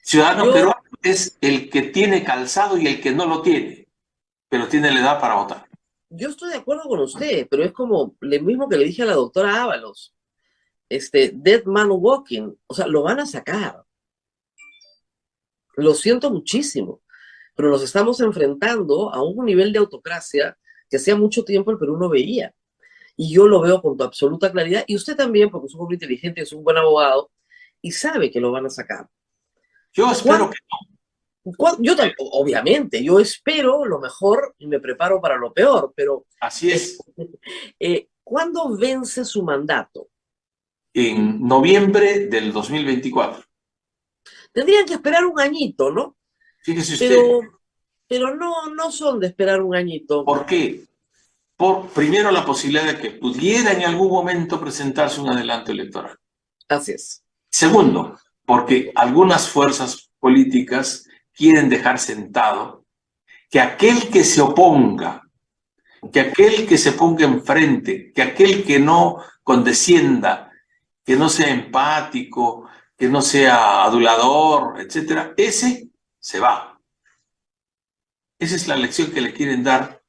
ciudadano peruano es el que tiene calzado y el que no lo tiene, pero tiene la edad para votar. Yo estoy de acuerdo con usted, pero es como lo mismo que le dije a la doctora Ábalos. Dead Man Walking, o sea, lo van a sacar. Lo siento muchísimo, pero nos estamos enfrentando a un nivel de autocracia que hacía mucho tiempo el Perú no veía. Y yo lo veo con absoluta claridad, y usted también, porque es un hombre inteligente, es un buen abogado, y sabe que lo van a sacar. Yo espero que no. Yo también, obviamente, yo espero lo mejor y me preparo para lo peor, pero... Así es. ¿Cuándo vence su mandato? En noviembre del 2024. Tendrían que esperar un añito, ¿no? Fíjese usted. Pero no son de esperar un añito. ¿Por qué? Por, primero, la posibilidad de que pudiera en algún momento presentarse un adelanto electoral. Así es. Segundo, porque algunas fuerzas políticas quieren dejar sentado que aquel que se oponga, que aquel que se ponga enfrente, que aquel que no condescienda, que no sea empático, que no sea adulador, etcétera, ese se va. Esa es la lección que le quieren dar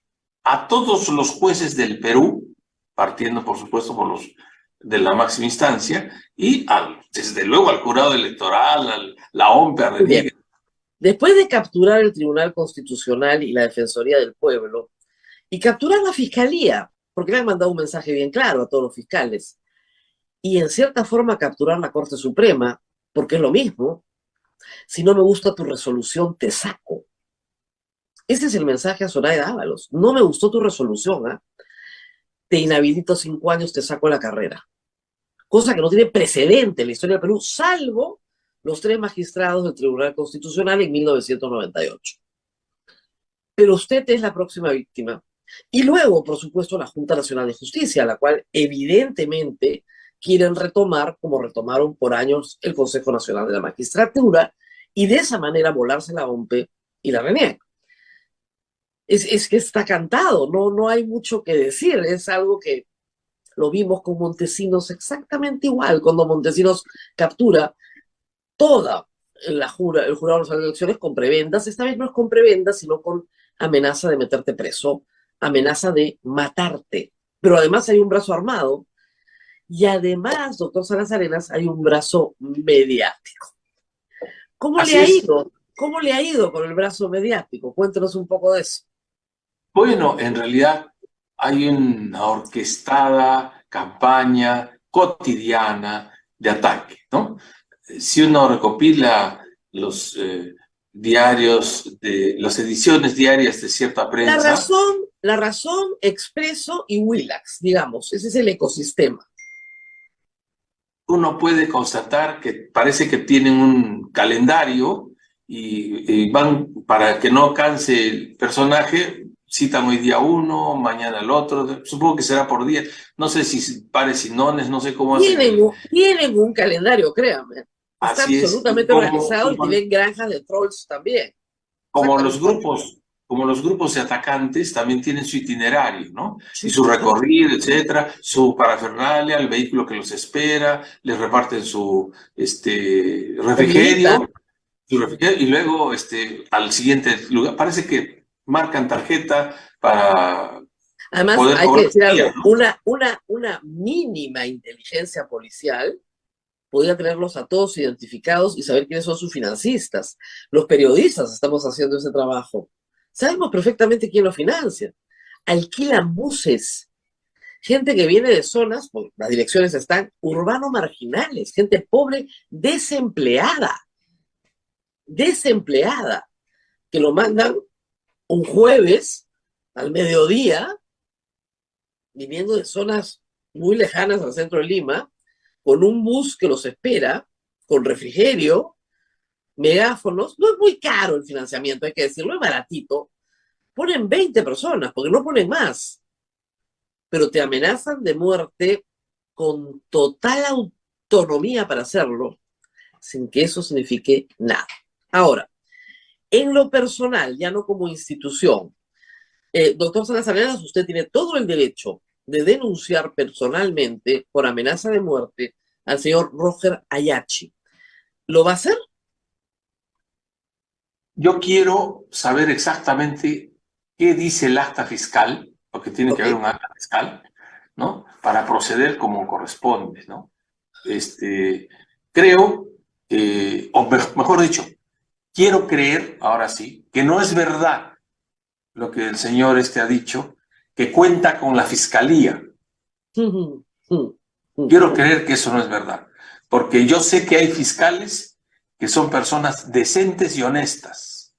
a todos los jueces del Perú, partiendo, por supuesto, por los de la máxima instancia, y desde luego al jurado electoral, la OMP, a Bien. Después de capturar el Tribunal Constitucional y la Defensoría del Pueblo, y capturar la Fiscalía, porque le han mandado un mensaje bien claro a todos los fiscales, y en cierta forma capturar la Corte Suprema, porque es lo mismo, si no me gusta tu resolución, te saco. Ese es el mensaje a Zoraida Ábalos. No me gustó tu resolución, ¿eh? Te inhabilito 5 años, te saco la carrera. Cosa que no tiene precedente en la historia del Perú, salvo los 3 magistrados del Tribunal Constitucional en 1998. Pero usted es la próxima víctima. Y luego, por supuesto, la Junta Nacional de Justicia, la cual evidentemente quieren retomar, como retomaron por años el Consejo Nacional de la Magistratura, y de esa manera volarse la OMP y la RENIEC. Es que está cantado, no hay mucho que decir, es algo que lo vimos con Montesinos exactamente igual, cuando Montesinos captura toda el Jurado Nacional de Elecciones con prebendas. Esta vez no es con prebendas, sino con amenaza de meterte preso, amenaza de matarte. Pero además hay un brazo armado y además, doctor Salas Arenas, hay un brazo mediático. ¿Cómo le ha ido? ¿Cómo le ha ido con el brazo mediático? Cuéntanos un poco de eso. Bueno, en realidad hay una orquestada campaña cotidiana de ataque, ¿no? Si uno recopila los diarios, las ediciones diarias de cierta prensa... La Razón, Expreso y Willax, digamos, ese es el ecosistema. Uno puede constatar que parece que tienen un calendario y van, para que no canse el personaje, citan hoy día uno, mañana el otro, supongo que será por día, no sé si pares y nones, no sé cómo hacen. Tienen un calendario, créanme. Está Así absolutamente organizado y tienen granjas de trolls también. Como los grupos de atacantes también tienen su itinerario, ¿no? Y su recorrido, etcétera, su parafernalia, el vehículo que los espera, les reparten su refrigerio, y luego al siguiente lugar. Parece que marcan tarjeta para... Además, poder hay que decir algo, ¿no? una mínima inteligencia policial podría tenerlos a todos identificados y saber quiénes son sus financistas. Los periodistas estamos haciendo ese trabajo. Sabemos perfectamente quién lo financia. Alquilan buses. Gente que viene de zonas, pues, las direcciones están urbano marginales, gente pobre, desempleada, que lo mandan un jueves al mediodía, viniendo de zonas muy lejanas al centro de Lima, con un bus que los espera, con refrigerio, megáfonos. No es muy caro el financiamiento, hay que decirlo, es baratito. Ponen 20 personas, porque no ponen más. Pero te amenazan de muerte con total autonomía para hacerlo, sin que eso signifique nada. Ahora, en lo personal, ya no como institución, doctor Salas Arenas, usted tiene todo el derecho de denunciar personalmente por amenaza de muerte al señor Roger Ayachi. ¿Lo va a hacer? Yo quiero saber exactamente qué dice el acta fiscal, porque tiene que haber un acta fiscal, ¿no? Para proceder como corresponde, ¿no? Creo, o mejor dicho, quiero creer, ahora sí, que no es verdad lo que el señor ha dicho, que cuenta con la fiscalía. Quiero creer que eso no es verdad, porque yo sé que hay fiscales que son personas decentes y honestas,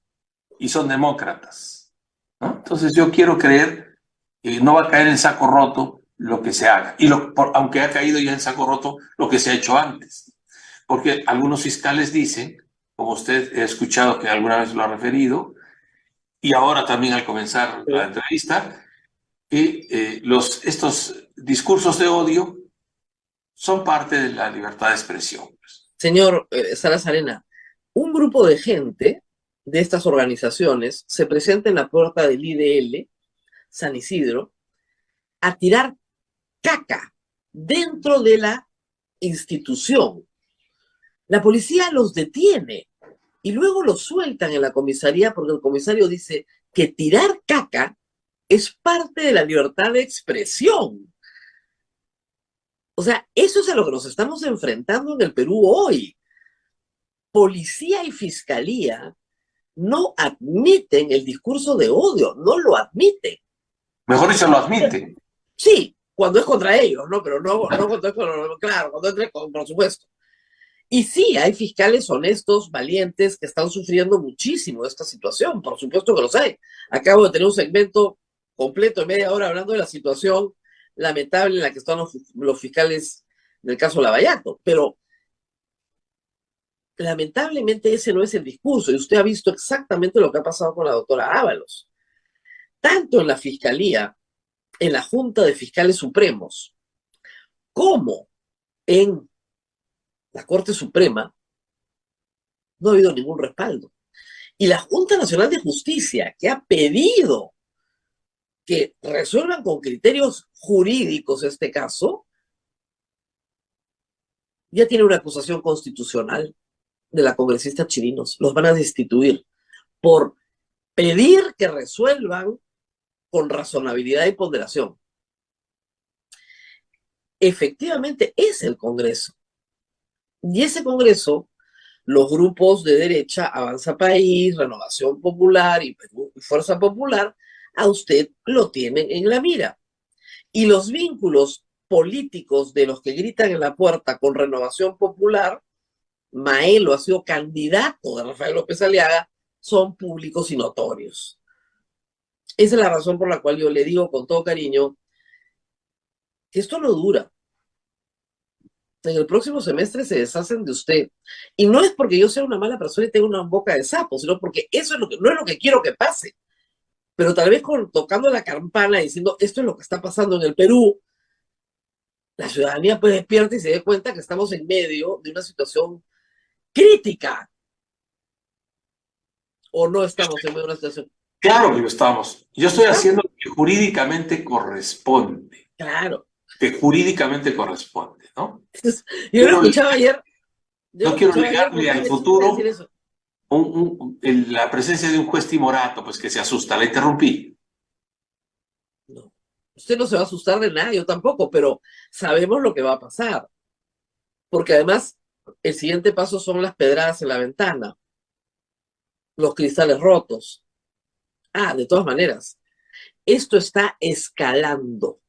y son demócratas, ¿no? Entonces yo quiero creer que no va a caer en saco roto lo que se haga, y aunque ha caído ya en saco roto lo que se ha hecho antes, porque algunos fiscales dicen, como usted ha escuchado que alguna vez lo ha referido, y ahora también al comenzar la entrevista, que estos discursos de odio son parte de la libertad de expresión. Señor Salas Arenas, un grupo de gente de estas organizaciones se presenta en la puerta del IDL, San Isidro, a tirar caca dentro de la institución. La policía los detiene y luego los sueltan en la comisaría porque el comisario dice que tirar caca es parte de la libertad de expresión. O sea, eso es a lo que nos estamos enfrentando en el Perú hoy. Policía y fiscalía no admiten el discurso de odio, no lo admiten. Mejor dicho, lo admiten. Sí, cuando es contra ellos, ¿no? Pero no cuando es claro, cuando entre por supuesto. Y sí, hay fiscales honestos, valientes, que están sufriendo muchísimo esta situación, por supuesto que los hay. Acabo de tener un segmento completo de media hora hablando de la situación lamentable en la que están los fiscales del caso Lavallato, pero lamentablemente ese no es el discurso, y usted ha visto exactamente lo que ha pasado con la doctora Ábalos. Tanto en la Fiscalía, en la Junta de Fiscales Supremos, como en la Corte Suprema, no ha habido ningún respaldo. Y la Junta Nacional de Justicia, que ha pedido que resuelvan con criterios jurídicos este caso, ya tiene una acusación constitucional de la congresista Chirinos. Los van a destituir por pedir que resuelvan con razonabilidad y ponderación. Efectivamente es el Congreso. Y ese Congreso, los grupos de derecha, Avanza País, Renovación Popular y Fuerza Popular, a usted lo tienen en la mira. Y los vínculos políticos de los que gritan en la puerta con Renovación Popular, Maelo ha sido candidato de Rafael López Aliaga, son públicos y notorios. Esa es la razón por la cual yo le digo con todo cariño que esto no dura. En el próximo semestre se deshacen de usted. Y no es porque yo sea una mala persona y tenga una boca de sapo, sino porque eso es no es lo que quiero que pase. Pero tal vez tocando la campana diciendo esto es lo que está pasando en el Perú, la ciudadanía pues despierta y se dé cuenta que estamos en medio de una situación crítica. ¿O no estamos en medio de una situación? Claro que lo estamos. Yo estoy haciendo lo que jurídicamente corresponde. Claro. Que jurídicamente corresponde, ¿no? Yo lo escuchaba ayer. No quiero negarle al futuro la presencia de un juez timorato, pues que se asusta. La interrumpí. No, usted no se va a asustar de nada, yo tampoco, pero sabemos lo que va a pasar. Porque además, el siguiente paso son las pedradas en la ventana, los cristales rotos. De todas maneras, esto está escalando.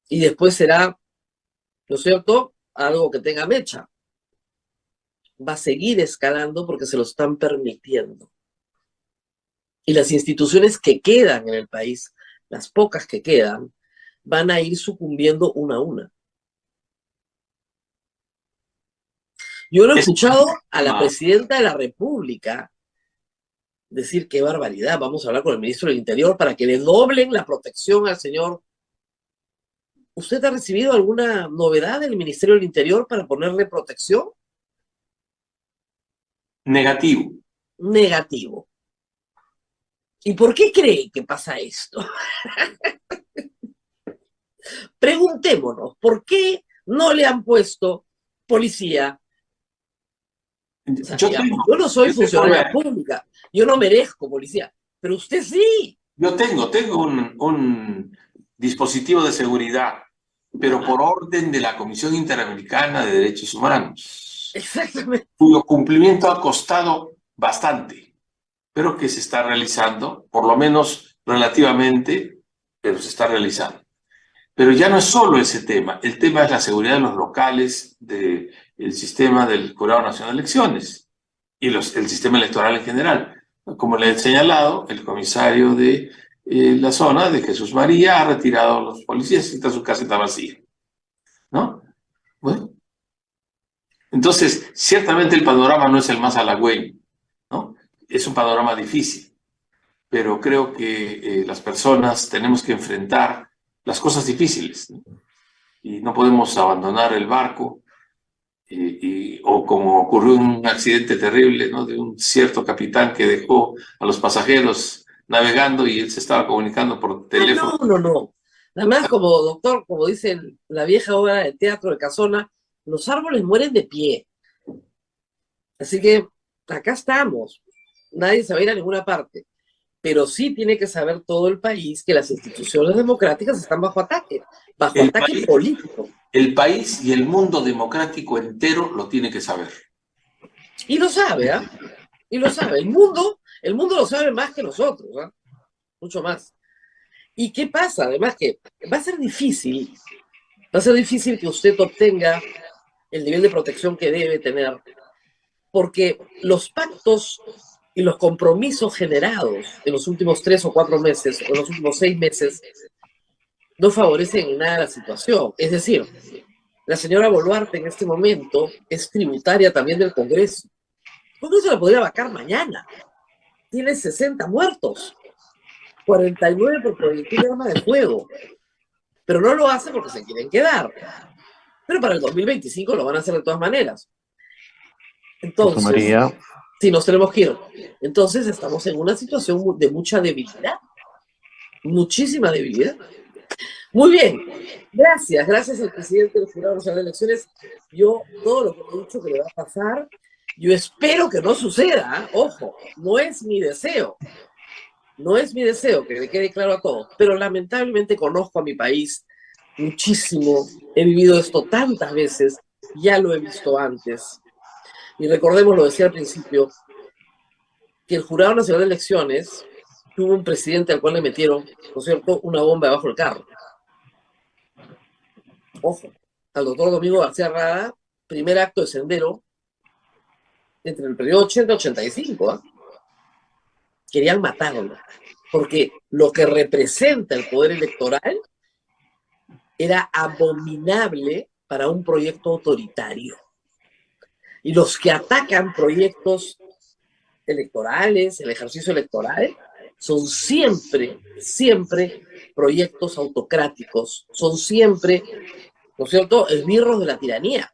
Y después será, ¿no es cierto?, algo que tenga mecha. Va a seguir escalando porque se lo están permitiendo. Y las instituciones que quedan en el país, las pocas que quedan, van a ir sucumbiendo una a una. Yo lo he escuchado a la presidenta de la República decir qué barbaridad, vamos a hablar con el ministro del Interior para que le doblen la protección al señor. ¿Usted ha recibido alguna novedad del Ministerio del Interior para ponerle protección? Negativo. Negativo. ¿Y por qué cree que pasa esto? Preguntémonos, ¿por qué no le han puesto policía? O sea, yo no soy funcionaria pública, yo no merezco policía, pero usted sí. Yo tengo un dispositivo de seguridad, pero por orden de la Comisión Interamericana de Derechos Humanos. Exactamente. Cuyo cumplimiento ha costado bastante, pero que se está realizando, por lo menos relativamente, pero se está realizando. Pero ya no es solo ese tema, el tema es la seguridad de los locales, del sistema del Jurado Nacional de Elecciones y el sistema electoral en general. Como le he señalado, el comisario de la zona de Jesús María ha retirado a los policías y su casa está vacía, ¿no? Bueno, entonces, ciertamente el panorama no es el más halagüeño, ¿no? Es un panorama difícil, pero creo que las personas tenemos que enfrentar las cosas difíciles, ¿no? Y no podemos abandonar el barco, o como ocurrió un accidente terrible, ¿no?, de un cierto capitán que dejó a los pasajeros navegando y él se estaba comunicando por teléfono. No. Además, como doctor, como dice la vieja obra de teatro de Casona, los árboles mueren de pie. Así que acá estamos. Nadie se va a ir a ninguna parte. Pero sí tiene que saber todo el país que las instituciones democráticas están bajo ataque político. El país y el mundo democrático entero lo tiene que saber. Y lo sabe, ¿ah? Y lo sabe. El mundo lo sabe más que nosotros, ¿ah? Mucho más. ¿Y qué pasa? Además que va a ser difícil que usted obtenga el nivel de protección que debe tener, porque los pactos y los compromisos generados en los últimos 3 o 4 meses, o en los últimos 6 meses, no favorecen en nada la situación. Es decir, la señora Boluarte en este momento es tributaria también del Congreso. El Congreso la podría vacar mañana. Tiene 60 muertos, 49 por proyectil de arma de fuego. Pero no lo hace porque se quieren quedar. Pero para el 2025 lo van a hacer de todas maneras. Entonces, María. si nos tenemos que ir. Entonces estamos en una situación de mucha debilidad. Muchísima debilidad. Muy bien. Gracias al presidente del Jurado Nacional de Elecciones. Yo, todo lo que he dicho que le va a pasar, yo espero que no suceda. Ojo, no es mi deseo. No es mi deseo, que le quede claro a todos. Pero lamentablemente conozco a mi país muchísimo. He vivido esto tantas veces. Ya lo he visto antes. Y recordemos, lo decía al principio, que el Jurado Nacional de Elecciones tuvo un presidente al cual le metieron, ¿no es cierto?, una bomba debajo del carro. Ojo, al doctor Domingo García Rada, primer acto de Sendero, entre el periodo 80 y 85, ¿eh? Querían matarlo, porque lo que representa el poder electoral era abominable para un proyecto autoritario. Y los que atacan proyectos electorales, el ejercicio electoral, son siempre proyectos autocráticos, son siempre, ¿no es cierto?, esbirros de la tiranía,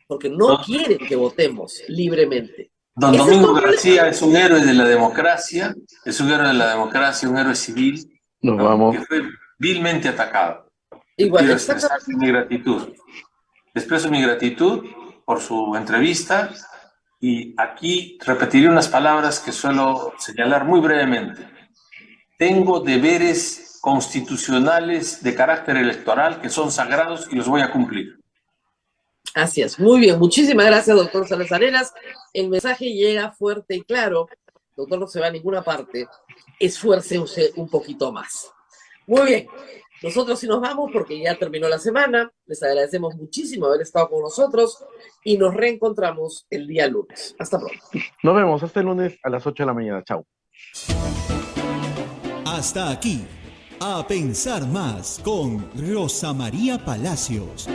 porque no quieren que votemos libremente. Don Domingo García es un héroe de la democracia, un héroe civil, que fue vilmente atacado. Igual, quiero expresar mi gratitud por su entrevista, y aquí repetiré unas palabras que suelo señalar muy brevemente. Tengo deberes constitucionales de carácter electoral que son sagrados y los voy a cumplir. Así es, muy bien. Muchísimas gracias, doctor Salas Arenas. El mensaje llega fuerte y claro. Doctor, no se va a ninguna parte. Esfuércese un poquito más. Muy bien. Nosotros sí nos vamos porque ya terminó la semana. Les agradecemos muchísimo haber estado con nosotros y nos reencontramos el día lunes. Hasta pronto. Nos vemos hasta el lunes a las 8 de la mañana. Chao. Hasta aquí, A Pensar Más con Rosa María Palacios.